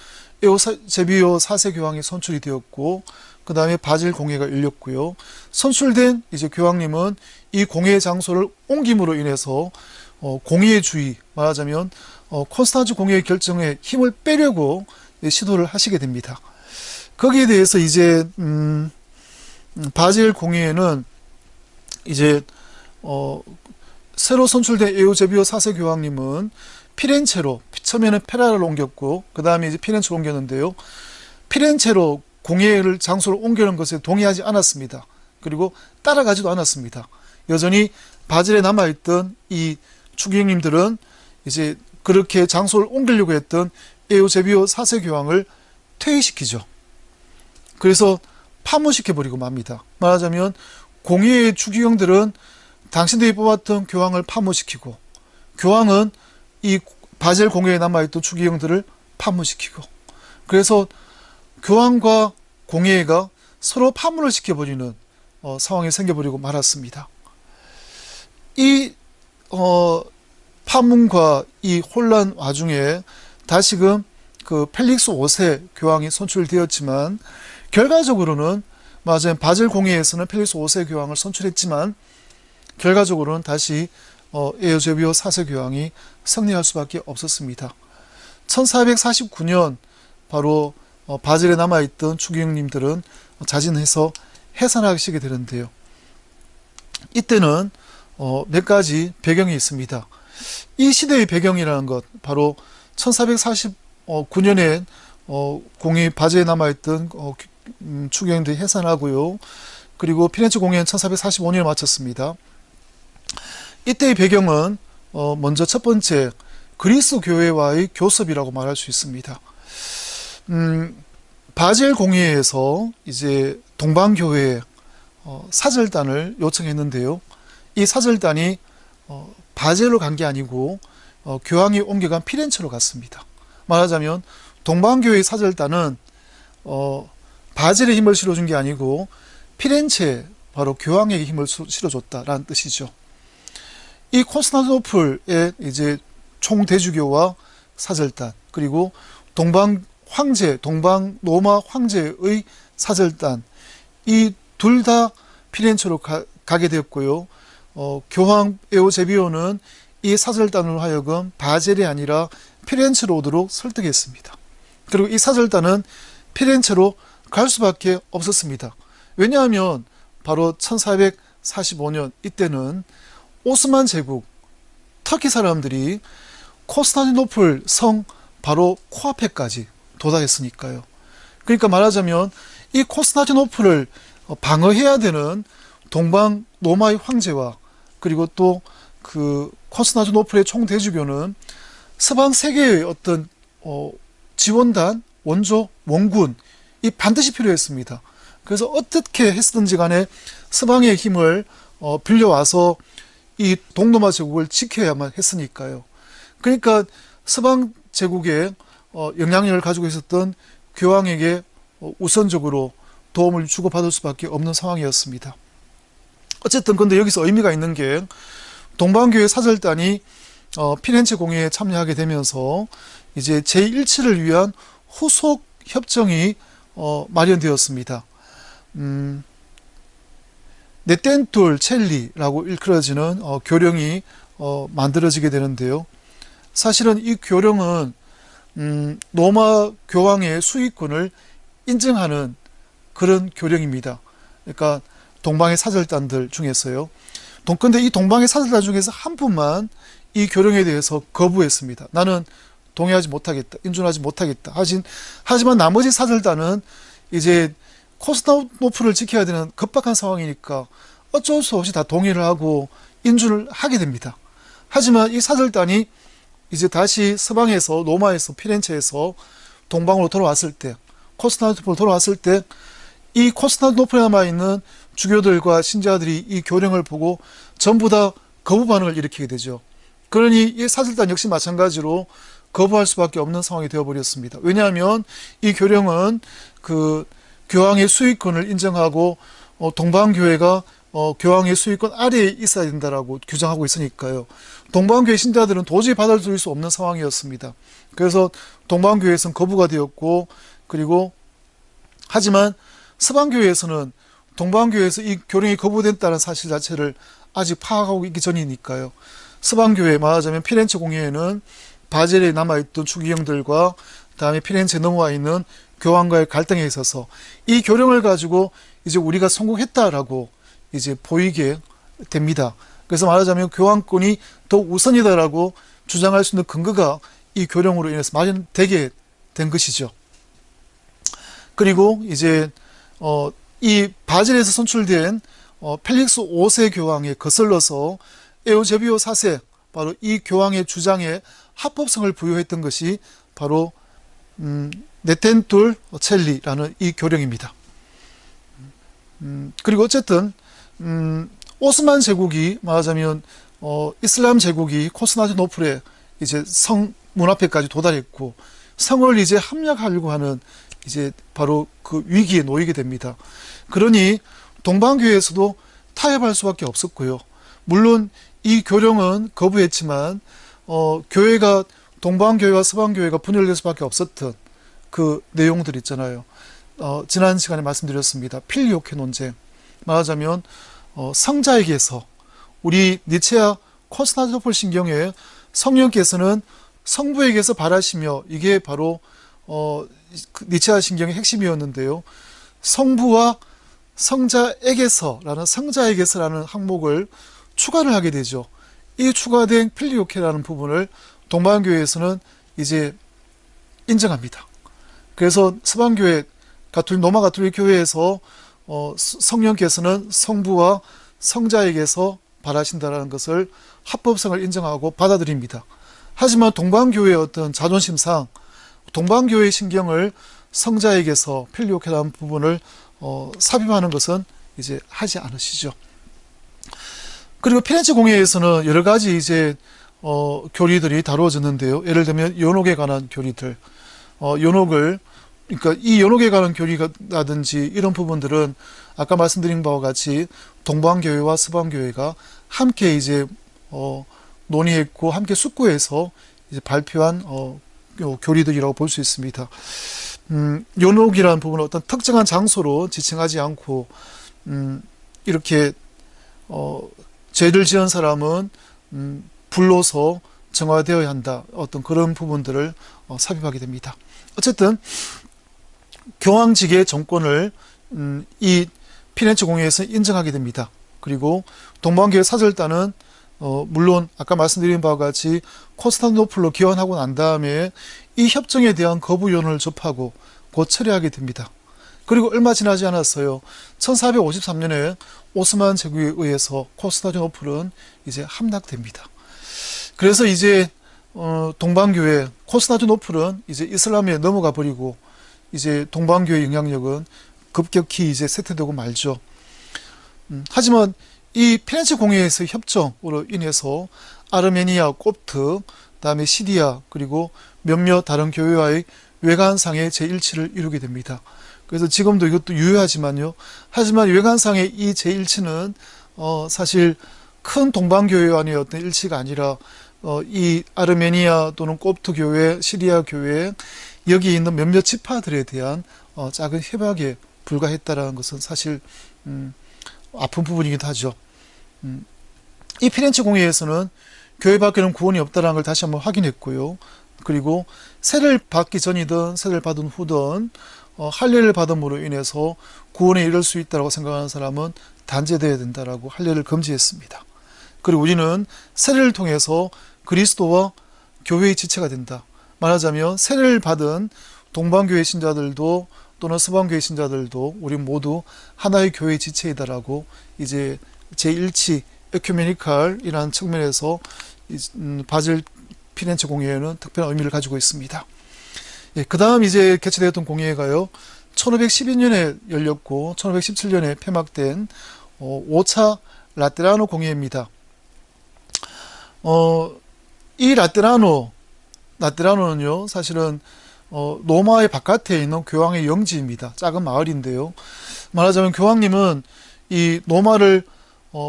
S1: 에우제비오 4세 교황이 선출이 되었고 그 다음에 바젤 공회가 열렸고요. 선출된 이제 교황님은 이 공회 장소를 옮김으로 인해서 공회의 주의, 말하자면 콘스탄츠 공회의 결정에 힘을 빼려고 시도를 하시게 됩니다. 거기에 대해서 이제 바젤 공회에는 이제 새로 선출된 에우제비오 4세 교황님은 피렌체로, 처음에는 페라를 옮겼고 그 다음에 이제 피렌체로 옮겼는데요. 피렌체로 공회를 장소를 옮기는 것에 동의하지 않았습니다. 그리고 따라가지도 않았습니다. 여전히 바젤에 남아있던 이 추기경님들은 이제 그렇게 장소를 옮기려고 했던 에우제비오 4세 교황을 퇴위시키죠. 그래서 파문시켜버리고 맙니다. 말하자면 공회의 추기경들은 당신들이 뽑았던 교황을 파문시키고 교황은 이 바젤 공회에 남아있던 추기경들을 파문시키고 그래서 교황과 공회가 서로 파문을 시켜버리는 상황이 생겨버리고 말았습니다. 이 파문과 이 혼란 와중에 다시금 그 펠릭스 5세 교황이 선출되었지만 결과적으로는 맞아요. 바젤 공회에서는 펠릭스 5세 교황을 선출했지만 결과적으로는 다시 에우제비오 4세 교황이 승리할 수밖에 없었습니다. 1449년 바로 바젤에 남아있던 추기경님들은 자진해서 해산하시게 되는데요. 이때는 몇 가지 배경이 있습니다. 이 시대의 배경이라는 것, 바로 1449년에 공회 바젤에 남아있던 추기경들이 해산하고요. 그리고 피렌체 공회는 1445년에 마쳤습니다. 이때의 배경은 먼저 첫 번째 그리스 교회와의 교섭이라고 말할 수 있습니다. 바젤 공회에서 이제 동방교회에 사절단을 요청했는데요. 이 사절단이 바젤로 간 게 아니고 교황이 옮겨간 피렌체로 갔습니다. 말하자면 동방교회의 사절단은 바젤에 힘을 실어준 게 아니고 피렌체, 바로 교황에게 힘을 실어줬다라는 뜻이죠. 이 콘스탄티노플의 이제 총대주교와 사절단, 그리고 동방 로마 황제의 사절단, 이 둘 다 피렌체로 가게 되었고요. 교황 에우제비오는 이 사절단으로 하여금 바젤이 아니라 피렌체로 오도록 설득했습니다. 그리고 이 사절단은 피렌체로 갈 수밖에 없었습니다. 왜냐하면 바로 1445년 이때는 오스만 제국, 터키 사람들이 콘스탄티노플 성 바로 코앞에까지 도달했으니까요. 그러니까 말하자면 이 콘스탄티노플을 방어해야 되는 동방 로마의 황제와 그리고 또 그 콘스탄티노플의 총대주교는 서방 세계의 어떤 지원단, 원조, 원군 이 반드시 필요했습니다. 그래서 어떻게 했든지 간에 서방의 힘을 빌려와서 이 동로마 제국을 지켜야만 했으니까요. 그러니까 서방 제국에 영향력을 가지고 있었던 교황에게 우선적으로 도움을 주고받을 수밖에 없는 상황이었습니다. 어쨌든 근데 여기서 의미가 있는 게 동방교회 사절단이 피렌체 공회에 참여하게 되면서 이제 제1치를 위한 후속 협정이 마련되었습니다. 네텐툴 첼리라고 일컬어지는 교령이 만들어지게 되는데요. 사실은 이 교령은 로마 교황의 수익권을 인정하는 그런 교령입니다. 그러니까 동방의 사절단들 중에서요. 근데 이 동방의 사절단 중에서 한 분만 이 교령에 대해서 거부했습니다. 나는 동의하지 못하겠다. 인준하지 못하겠다. 하지만 나머지 사절단은 이제 콘스탄티노플을 지켜야 되는 급박한 상황이니까 어쩔 수 없이 다 동의를 하고 인준을 하게 됩니다. 하지만 이 사절단이 이제 다시 서방에서 로마에서 피렌체에서 동방으로 돌아왔을 때, 콘스탄티노플로 돌아왔을 때 이 콘스탄티노플에 남아있는 주교들과 신자들이 이 교령을 보고 전부 다 거부 반응을 일으키게 되죠. 그러니 이 사절단 역시 마찬가지로 거부할 수밖에 없는 상황이 되어버렸습니다. 왜냐하면 이 교령은 그 교황의 수익권을 인정하고 동방교회가 교황의 수익권 아래에 있어야 된다라고 규정하고 있으니까요. 동방교회 신자들은 도저히 받아들일 수 없는 상황이었습니다. 그래서 동방교회에서는 거부가 되었고, 그리고 하지만 서방교회에서는 동방교회에서 이 교령이 거부됐다는 사실 자체를 아직 파악하고 있기 전이니까요. 서방교회, 말하자면 피렌체 공회에는 바젤에 남아있던 추기경들과 다음에 피렌체에 넘어와 있는 교황과의 갈등에 있어서 이 교령을 가지고 이제 우리가 성공했다라고 이제 보이게 됩니다. 그래서 말하자면 교황권이 더 우선이다라고 주장할 수 있는 근거가 이 교령으로 인해서 마련되게 된 것이죠. 그리고 이제 이 바젤에서 선출된 펠릭스 5세 교황에 거슬러서 에우제비오 4세, 바로 이 교황의 주장에 합법성을 부여했던 것이 바로 네텐툴 첼리라는 이 교령입니다. 그리고 어쨌든 오스만 제국이 말하자면 이슬람 제국이 콘스탄티노플에 이제 성 문 앞에까지 도달했고 성을 이제 함락하려고 하는 이제 바로 그 위기에 놓이게 됩니다. 그러니 동방교회에서도 타협할 수밖에 없었고요. 물론 이 교령은 거부했지만 교회가 동방교회와 서방교회가 분열될 수밖에 없었던 그 내용들 있잖아요. 지난 시간에 말씀드렸습니다. 필리오케 논쟁. 말하자면 성자에게서 우리 니체아 콘스탄티노플 신경에 성령께서는 성부에게서 바라시며, 이게 바로 니체아 신경의 핵심이었는데요. 성부와 성자에게서라는 성자에게서라는 항목을 추가를 하게 되죠. 이 추가된 필리오케라는 부분을 동방교회에서는 이제 인정합니다. 그래서 서방교회 로마 가톨릭 교회에서 성령께서는 성부와 성자에게서 바라신다라는 것을 합법성을 인정하고 받아들입니다. 하지만 동방교회의 어떤 자존심상 동방교회의 신경을 성자에게서 필리오케라는 부분을 삽입하는 것은 이제 하지 않으시죠. 그리고 피렌체 공회에서는 여러 가지 이제 교리들이 다루어졌는데요. 예를 들면 연옥에 관한 교리들, 그러니까 이 연옥에 관한 교리라든지 이런 부분들은 아까 말씀드린 바와 같이 동방교회와 서방교회가 함께 이제 논의했고 함께 숙고해서 이제 발표한 교리들이라고 볼 수 있습니다. 연옥이라는 부분은 어떤 특정한 장소로 지칭하지 않고 이렇게 죄를 지은 사람은 불로서 정화되어야 한다, 어떤 그런 부분들을 삽입하게 됩니다. 어쨌든 교황직의 정권을 이 피렌체 공회에서 인정하게 됩니다. 그리고 동방교회 사절단은 물론 아까 말씀드린 바와 같이 콘스탄티노플로 기원하고 난 다음에 이 협정에 대한 거부 요원을 접하고 곧 철회하게 됩니다. 그리고 얼마 지나지 않았어요. 1453년에 오스만 제국에 의해서 콘스탄티노플은 이제 함락됩니다. 그래서 이제 동방교회, 콘스탄티노플은 이제 이슬람에 넘어가 버리고 이제 동방교회 영향력은 급격히 이제 쇠퇴되고 말죠. 하지만 이 피렌체 공회에서의 협정으로 인해서 아르메니아, 콥트, 그다음에 시리아 그리고 몇몇 다른 교회와의 외관상의 재일치를 이루게 됩니다. 그래서 지금도 이것도 유효하지만요. 하지만 외관상의 이 재일치는 사실 큰 동방교회와의 어떤 일치가 아니라 이 아르메니아 또는 콥트 교회, 시리아 교회 여기 있는 몇몇 지파들에 대한 작은 협약에 불과했다라는 것은 사실 아픈 부분이기도 하죠. 이 피렌체 공회에서는 교회 밖에는 구원이 없다는 걸 다시 한번 확인했고요. 그리고 세례를 받기 전이든 세례를 받은 후든 할례를 받음으로 인해서 구원에 이를 수 있다고 생각하는 사람은 단죄되어야 된다라고 할례를 금지했습니다. 그리고 우리는 세례를 통해서 그리스도와 교회의 지체가 된다. 말하자면 세례를 받은 동방교회 신자들도 또는 서방교회 신자들도 우리 모두 하나의 교회의 지체이다라고 이제 제1치 에큐메니칼이라는 측면에서 바젤 피렌체 공회에는 특별한 의미를 가지고 있습니다. 예, 그 다음 이제 개최되었던 공회가요, 1512년에 열렸고 1517년에 폐막된 5차 라테라노 공회입니다. 이 라테라노는요 사실은 로마의 바깥에 있는 교황의 영지입니다. 작은 마을인데요. 말하자면 교황님은 이 로마를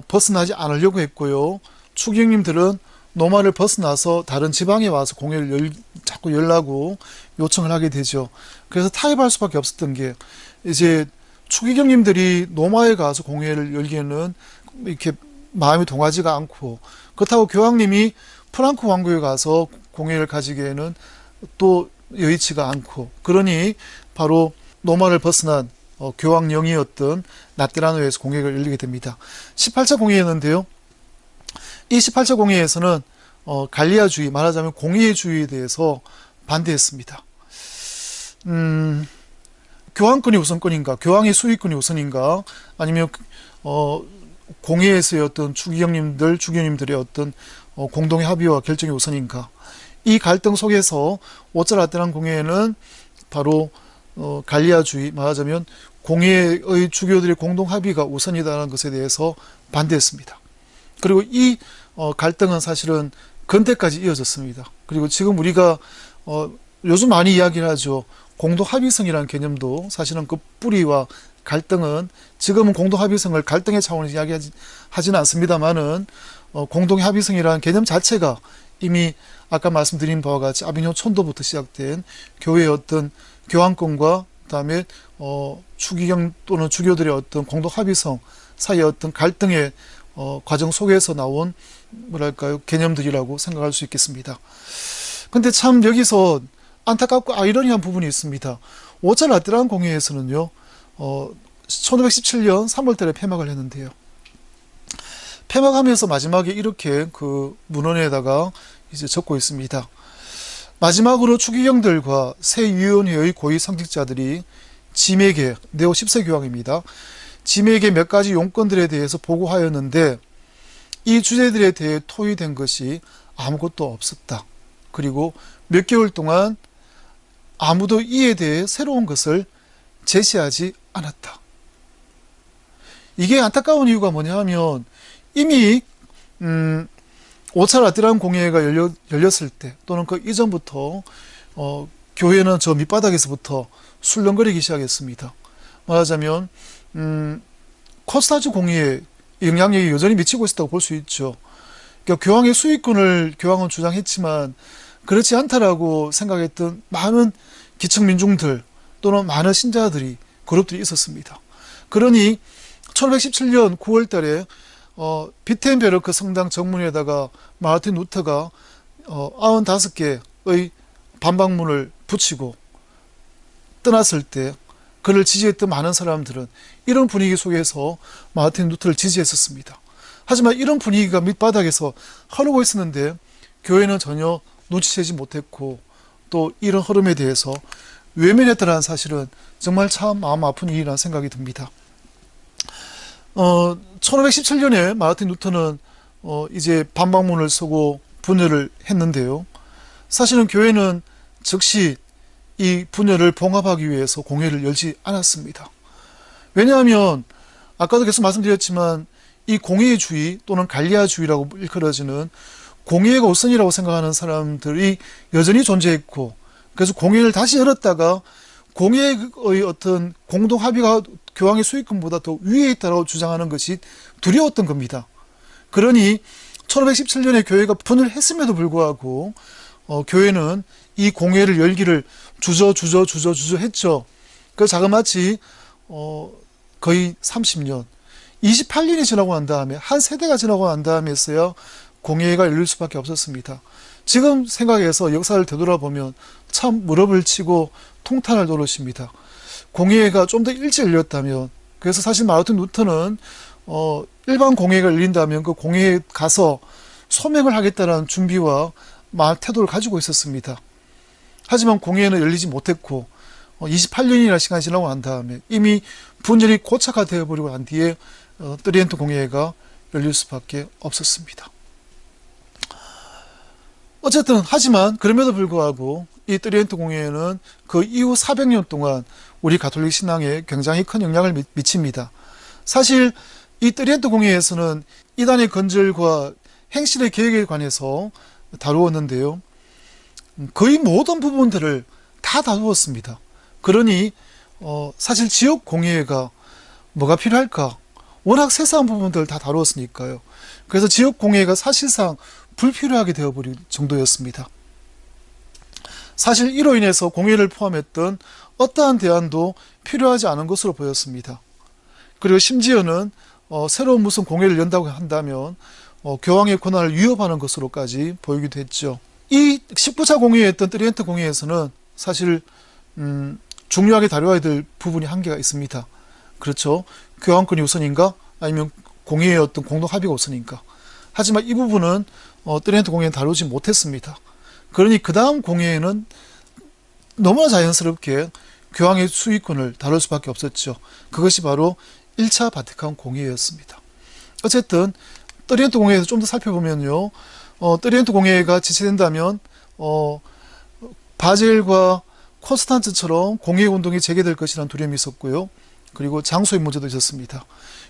S1: 벗어나지 않으려고 했고요. 추기경님들은 로마를 벗어나서 다른 지방에 와서 공회를 자꾸 열라고 요청을 하게 되죠. 그래서 타협할 수밖에 없었던 게 이제 추기경님들이 로마에 가서 공회를 열기에는 이렇게 마음이 동하지가 않고, 그렇다고 교황님이 프랑크 왕국에 가서 공회를 가지기에는 또 여의치가 않고, 그러니 바로 로마를 벗어난 교황령이었던 라테라노에서 공회가 열리게 됩니다. 18차 공회였는데요. 이 18차 공회에서는 갈리아주의, 말하자면 공의주의에 대해서 반대했습니다. 교황권이 우선권인가, 교황의 수익권이 우선인가, 아니면 공회에서의 어떤 주기경님들의 어떤 공동의 합의와 결정이 우선인가. 이 갈등 속에서 5차 라테란 공회에는 바로 갈리아주의, 말하자면 공회의 주교들의 공동 합의가 우선이라는 것에 대해서 반대했습니다. 그리고 이 갈등은 사실은 근대까지 이어졌습니다. 그리고 지금 우리가 요즘 많이 이야기를 하죠. 공동 합의성이라는 개념도 사실은 그 뿌리와 갈등은, 지금은 공동 합의성을 갈등의 차원에서 이야기하지는 않습니다만은 공동 합의성이라는 개념 자체가 이미 아까 말씀드린 바와 같이 아비뇽 촌도부터 시작된 교회의 어떤 교황권과 그다음에 추기경 또는 주교들의 어떤 공동 합의성 사이의 어떤 갈등의 과정 속에서 나온 뭐랄까요, 개념들이라고 생각할 수 있겠습니다. 근데 참 여기서 안타깝고 아이러니한 부분이 있습니다. 5차 라테란 공회에서는요 1517년 3월달에 폐막을 했는데요, 폐막하면서 마지막에 이렇게 그 문헌에다가 이제 적고 있습니다. 마지막으로 추기경들과 새 위원회의 고위 상직자들이 짐에게, 네오 10세 교황입니다, 짐에게 몇 가지 용건들에 대해서 보고하였는데 이 주제들에 대해 토의된 것이 아무것도 없었다. 그리고 몇 개월 동안 아무도 이에 대해 새로운 것을 제시하지 않았다. 이게 안타까운 이유가 뭐냐 하면 이미 5차 라테란 공회가 열렸을 때 또는 그 이전부터 교회는 저 밑바닥에서부터 술렁거리기 시작했습니다. 말하자면 코스타즈 공의에 영향력이 여전히 미치고 있었다고 볼 수 있죠. 그러니까 교황의 수익권을 교황은 주장했지만 그렇지 않다라고 생각했던 많은 기층 민중들 또는 많은 신자들이, 그룹들이 있었습니다. 그러니 1517년 9월 달에 비텐베르크 성당 정문에다가 마르틴 루터가 95개의 반박문을 붙이고 떠났을 때 그를 지지했던 많은 사람들은 이런 분위기 속에서 마르틴 루터를 지지했었습니다. 하지만 이런 분위기가 밑바닥에서 흐르고 있었는데 교회는 전혀 눈치채지 못했고 또 이런 흐름에 대해서 외면했다는 사실은 정말 참 마음 아픈 일이라는 생각이 듭니다. 1517년에 마르틴 루터는 이제 반박문을 쓰고 분열을 했는데요, 사실은 교회는 즉시 이 분열을 봉합하기 위해서 공회를 열지 않았습니다. 왜냐하면 아까도 계속 말씀드렸지만 이 공예주의 또는 갈리아주의라고 일컬어지는 공예가 우선이라고 생각하는 사람들이 여전히 존재했고, 그래서 공예를 다시 열었다가 공예의 어떤 공동 합의가 교황의 수익금보다 더 위에 있다고 주장하는 것이 두려웠던 겁니다. 그러니 1517년에 교회가 분열했음에도 불구하고 교회는 이 공예를 열기를 주저 했죠. 그래서 자그마치 거의 30년, 28년이 지나고 난 다음에, 한 세대가 지나고 난 다음에서야 공예가 열릴 수밖에 없었습니다. 지금 생각해서 역사를 되돌아보면 참 무릎을 치고 통탄할 노릇입니다. 공예가 좀 더 일찍 열렸다면, 그래서 사실 마르틴 루터는 일반 공예가 열린다면 그 공예에 가서 소명을 하겠다는 준비와 태도를 가지고 있었습니다. 하지만 공예는 열리지 못했고 28년이나 시간이 지나고 난 다음에 이미 분열이 고착화되어 버리고 난 뒤에 트리엔트 공예가 열릴 수밖에 없었습니다. 어쨌든 하지만 그럼에도 불구하고 이 트리엔트 공예는 그 이후 400년 동안 우리 가톨릭 신앙에 굉장히 큰 영향을 미칩니다. 사실 이 트리엔트 공예에서는 이단의 건절과 행실의 계획에 관해서 다루었는데요. 거의 모든 부분들을 다 다루었습니다. 그러니 사실 지역 공예가 뭐가 필요할까? 워낙 세세한 부분들을 다 다루었으니까요. 그래서 지역 공예가 사실상 불필요하게 되어버릴 정도였습니다. 사실 이로 인해서 공예를 포함했던 어떠한 대안도 필요하지 않은 것으로 보였습니다. 그리고 심지어는 새로운 무슨 공예를 연다고 한다면 교황의 권한을 위협하는 것으로까지 보이기도 했죠. 이 19차 공예였던 트리엔트 공예에서는 사실 중요하게 다뤄야 될 부분이 한계가 있습니다. 그렇죠. 교황권이 우선인가? 아니면 공예의 어떤 공동 합의가 우선인가? 하지만 이 부분은 트리엔트 공예는 다루지 못했습니다. 그러니 그 다음 공예에는 너무나 자연스럽게 교황의 수익권을 다룰 수밖에 없었죠. 그것이 바로 1차 바티칸 공예였습니다. 어쨌든 트리엔트 공예에서 좀 더 살펴보면요. 트리엔트 공예가 지체된다면 바젤과 콘스탄츠처럼 공예운동이 재개될 것이라는 두려움이 있었고요. 그리고 장소의 문제도 있었습니다.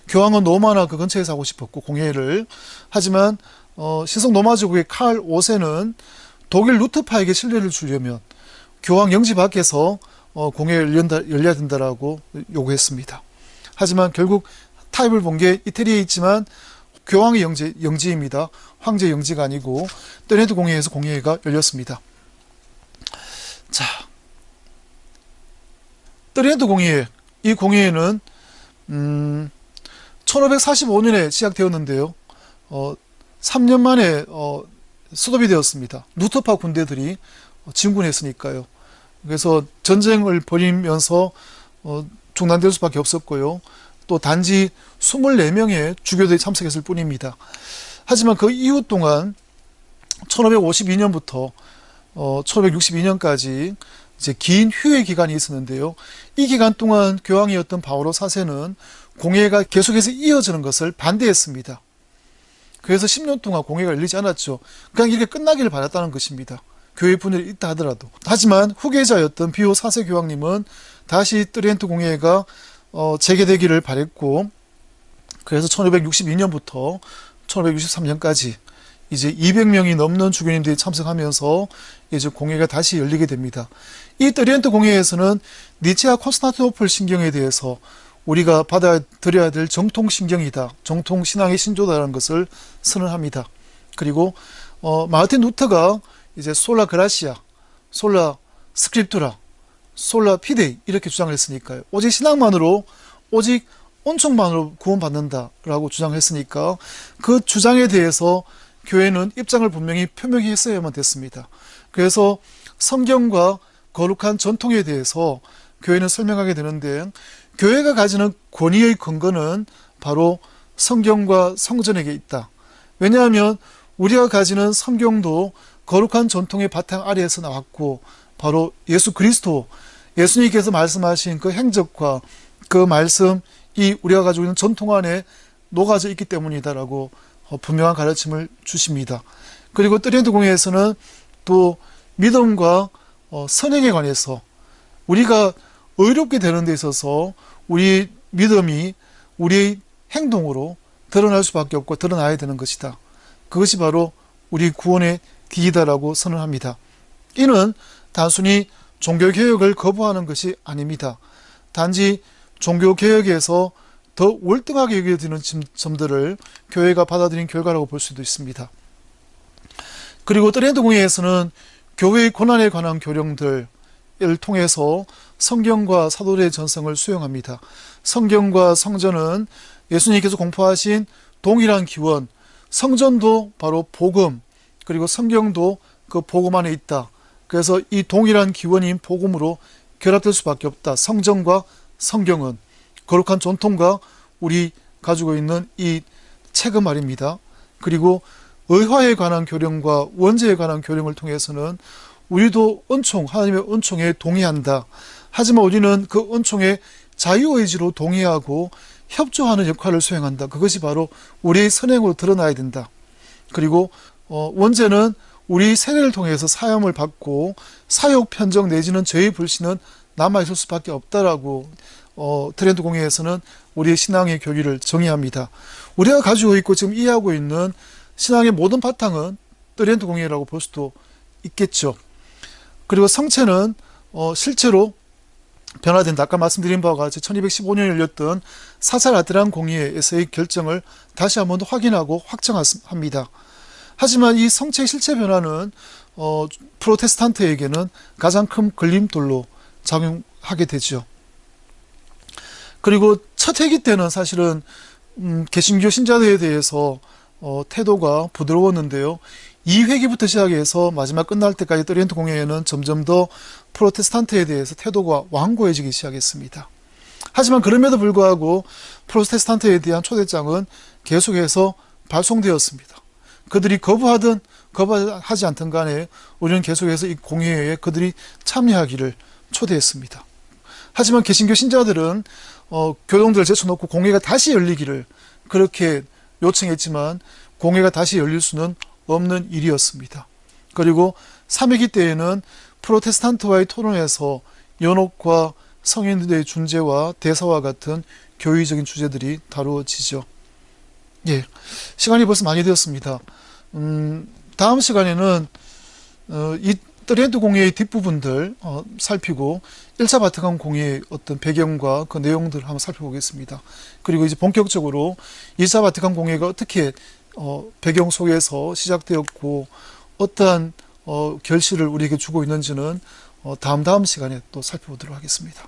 S1: 교황은 로마나 그 근처에서 하고 싶었고 공예를. 하지만 시성 노마주국의 칼 5세는 독일 루터파에게 신뢰를 주려면 교황 영지 밖에서 공예를 열려야 된다라고 요구했습니다. 하지만 결국 타입을 본 게 이태리에 있지만 교황의 영지입니다. 황제 영지가 아니고 트리엔트 공예에서 공예가 열렸습니다. 자, 트리엔트 공예, 이 공예는 1545년에 시작되었는데요. 3년 만에 수도비 되었습니다. 루터파 군대들이 진군했으니까요. 그래서 전쟁을 벌이면서 중단될 수밖에 없었고요. 또 단지 24명의 주교들이 참석했을 뿐입니다. 하지만 그 이후 동안 1552년부터 1562년까지 이제 긴 휴회 기간이 있었는데요. 이 기간 동안 교황이었던 바오로 4세는 공예가 계속해서 이어지는 것을 반대했습니다. 그래서 10년 동안 공예가 열리지 않았죠. 그냥 이렇게 끝나기를 바랐다는 것입니다. 교회 분열이 있다 하더라도. 하지만 후계자였던 비오 4세 교황님은 다시 트리엔트 공예가 재개되기를 바랬고, 그래서 1562년부터 1563년까지 이제 200명이 넘는 주교님들이 참석하면서 이제 공예가 다시 열리게 됩니다. 이 트리엔트 공예에서는 니체아 콘스탄티노플 신경에 대해서 우리가 받아들여야 될 정통 신경이다, 정통 신앙의 신조다라는 것을 선언합니다. 그리고 마르틴 루터가 이제 솔라 그라시아, 솔라 스크립투라, 솔라 피데이 이렇게 주장을 했으니까요. 오직 신앙만으로, 오직 온천만으로 구원받는다라고 주장했으니까 그 주장에 대해서 교회는 입장을 분명히 표명히 했어야만 됐습니다. 그래서 성경과 거룩한 전통에 대해서 교회는 설명하게 되는데, 교회가 가지는 권위의 근거는 바로 성경과 성전에게 있다. 왜냐하면 우리가 가지는 성경도 거룩한 전통의 바탕 아래에서 나왔고, 바로 예수 그리스도, 예수님께서 말씀하신 그 행적과 그 말씀이 우리가 가지고 있는 전통 안에 녹아져 있기 때문이다라고 분명한 가르침을 주십니다. 그리고 트리엔트 공예에서는 또 믿음과 선행에 관해서 우리가 의롭게 되는 데 있어서 우리 믿음이 우리의 행동으로 드러날 수밖에 없고 드러나야 되는 것이다. 그것이 바로 우리 구원의 길이다라고 선언합니다. 이는 단순히 종교개혁을 거부하는 것이 아닙니다. 단지 종교개혁에서 더 월등하게 여겨지는 점들을 교회가 받아들인 결과라고 볼 수도 있습니다. 그리고 트렌트 공회에서는 교회의 고난에 관한 교령들을 통해서 성경과 사도들의 전성을 수용합니다. 성경과 성전은 예수님께서 공포하신 동일한 기원, 성전도 바로 복음, 그리고 성경도 그 복음 안에 있다. 그래서 이 동일한 기원인 복음으로 결합될 수밖에 없다. 성전과 성경은 거룩한 전통과 우리 가지고 있는 이 책은 말입니다. 그리고 의화에 관한 교령과 원죄에 관한 교령을 통해서는 우리도 은총, 하나님의 은총에 동의한다. 하지만 우리는 그 은총에 자유의지로 동의하고 협조하는 역할을 수행한다. 그것이 바로 우리의 선행으로 드러나야 된다. 그리고 원죄는 우리 세례를 통해서 사함을 받고 사욕 편정 내지는 죄의 불신은 남아있을 수밖에 없다라고 트렌트 공회에서는 우리의 신앙의 교리를 정의합니다. 우리가 가지고 있고 지금 이해하고 있는 신앙의 모든 바탕은 트렌트 공회라고 볼 수도 있겠죠. 그리고 성체는 실제로 변화된다. 아까 말씀드린 바와 같이 1215년에 열렸던 사살 라테란 공의회에서의 결정을 다시 한번 더 확인하고 확정합니다. 하지만 이 성체의 실체 변화는 프로테스탄트에게는 가장 큰 걸림돌로 작용하게 되죠. 그리고 첫 회기 때는 사실은 개신교 신자들에 대해서 태도가 부드러웠는데요. 2회기부터 시작해서 마지막 끝날 때까지 트렌트 공회에는 점점 더 프로테스탄트에 대해서 태도가 완고해지기 시작했습니다. 하지만 그럼에도 불구하고 프로테스탄트에 대한 초대장은 계속해서 발송되었습니다. 그들이 거부하지 않든 간에 우리는 계속해서 이 공회에 그들이 참여하기를 초대했습니다. 하지만 개신교 신자들은 교동들을 제쳐놓고 공회가 다시 열리기를 그렇게 요청했지만 공회가 다시 열릴 수는 없는 일이었습니다. 그리고 3회기 때에는 프로테스탄트와의 토론에서 연옥과 성인들의 존재와 대사와 같은 교의적인 주제들이 다루어지죠. 예, 시간이 벌써 많이 되었습니다. 다음 시간에는 이 트렌트 공회의 뒷부분들 살피고 1차 바티칸 공회의 어떤 배경과 그 내용들을 한번 살펴보겠습니다. 그리고 이제 본격적으로 2차 바티칸 공회가 어떻게 배경 속에서 시작되었고 어떠한 결실을 우리에게 주고 있는지는 다음 시간에 또 살펴보도록 하겠습니다.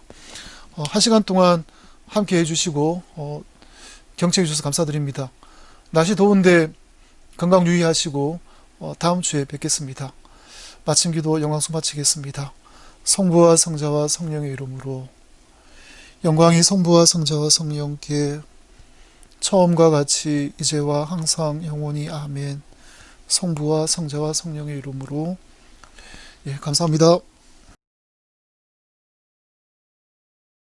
S1: 1시간 동안 함께 해주시고 경청해 주셔서 감사드립니다. 날씨 더운데 건강 유의하시고 다음 주에 뵙겠습니다. 마침 기도 영광송 바치겠습니다. 성부와 성자와 성령의 이름으로. 영광이 성부와 성자와 성령께 처음과 같이 이제와 항상 영원히 아멘. 성부와 성자와 성령의 이름으로. 예, 감사합니다.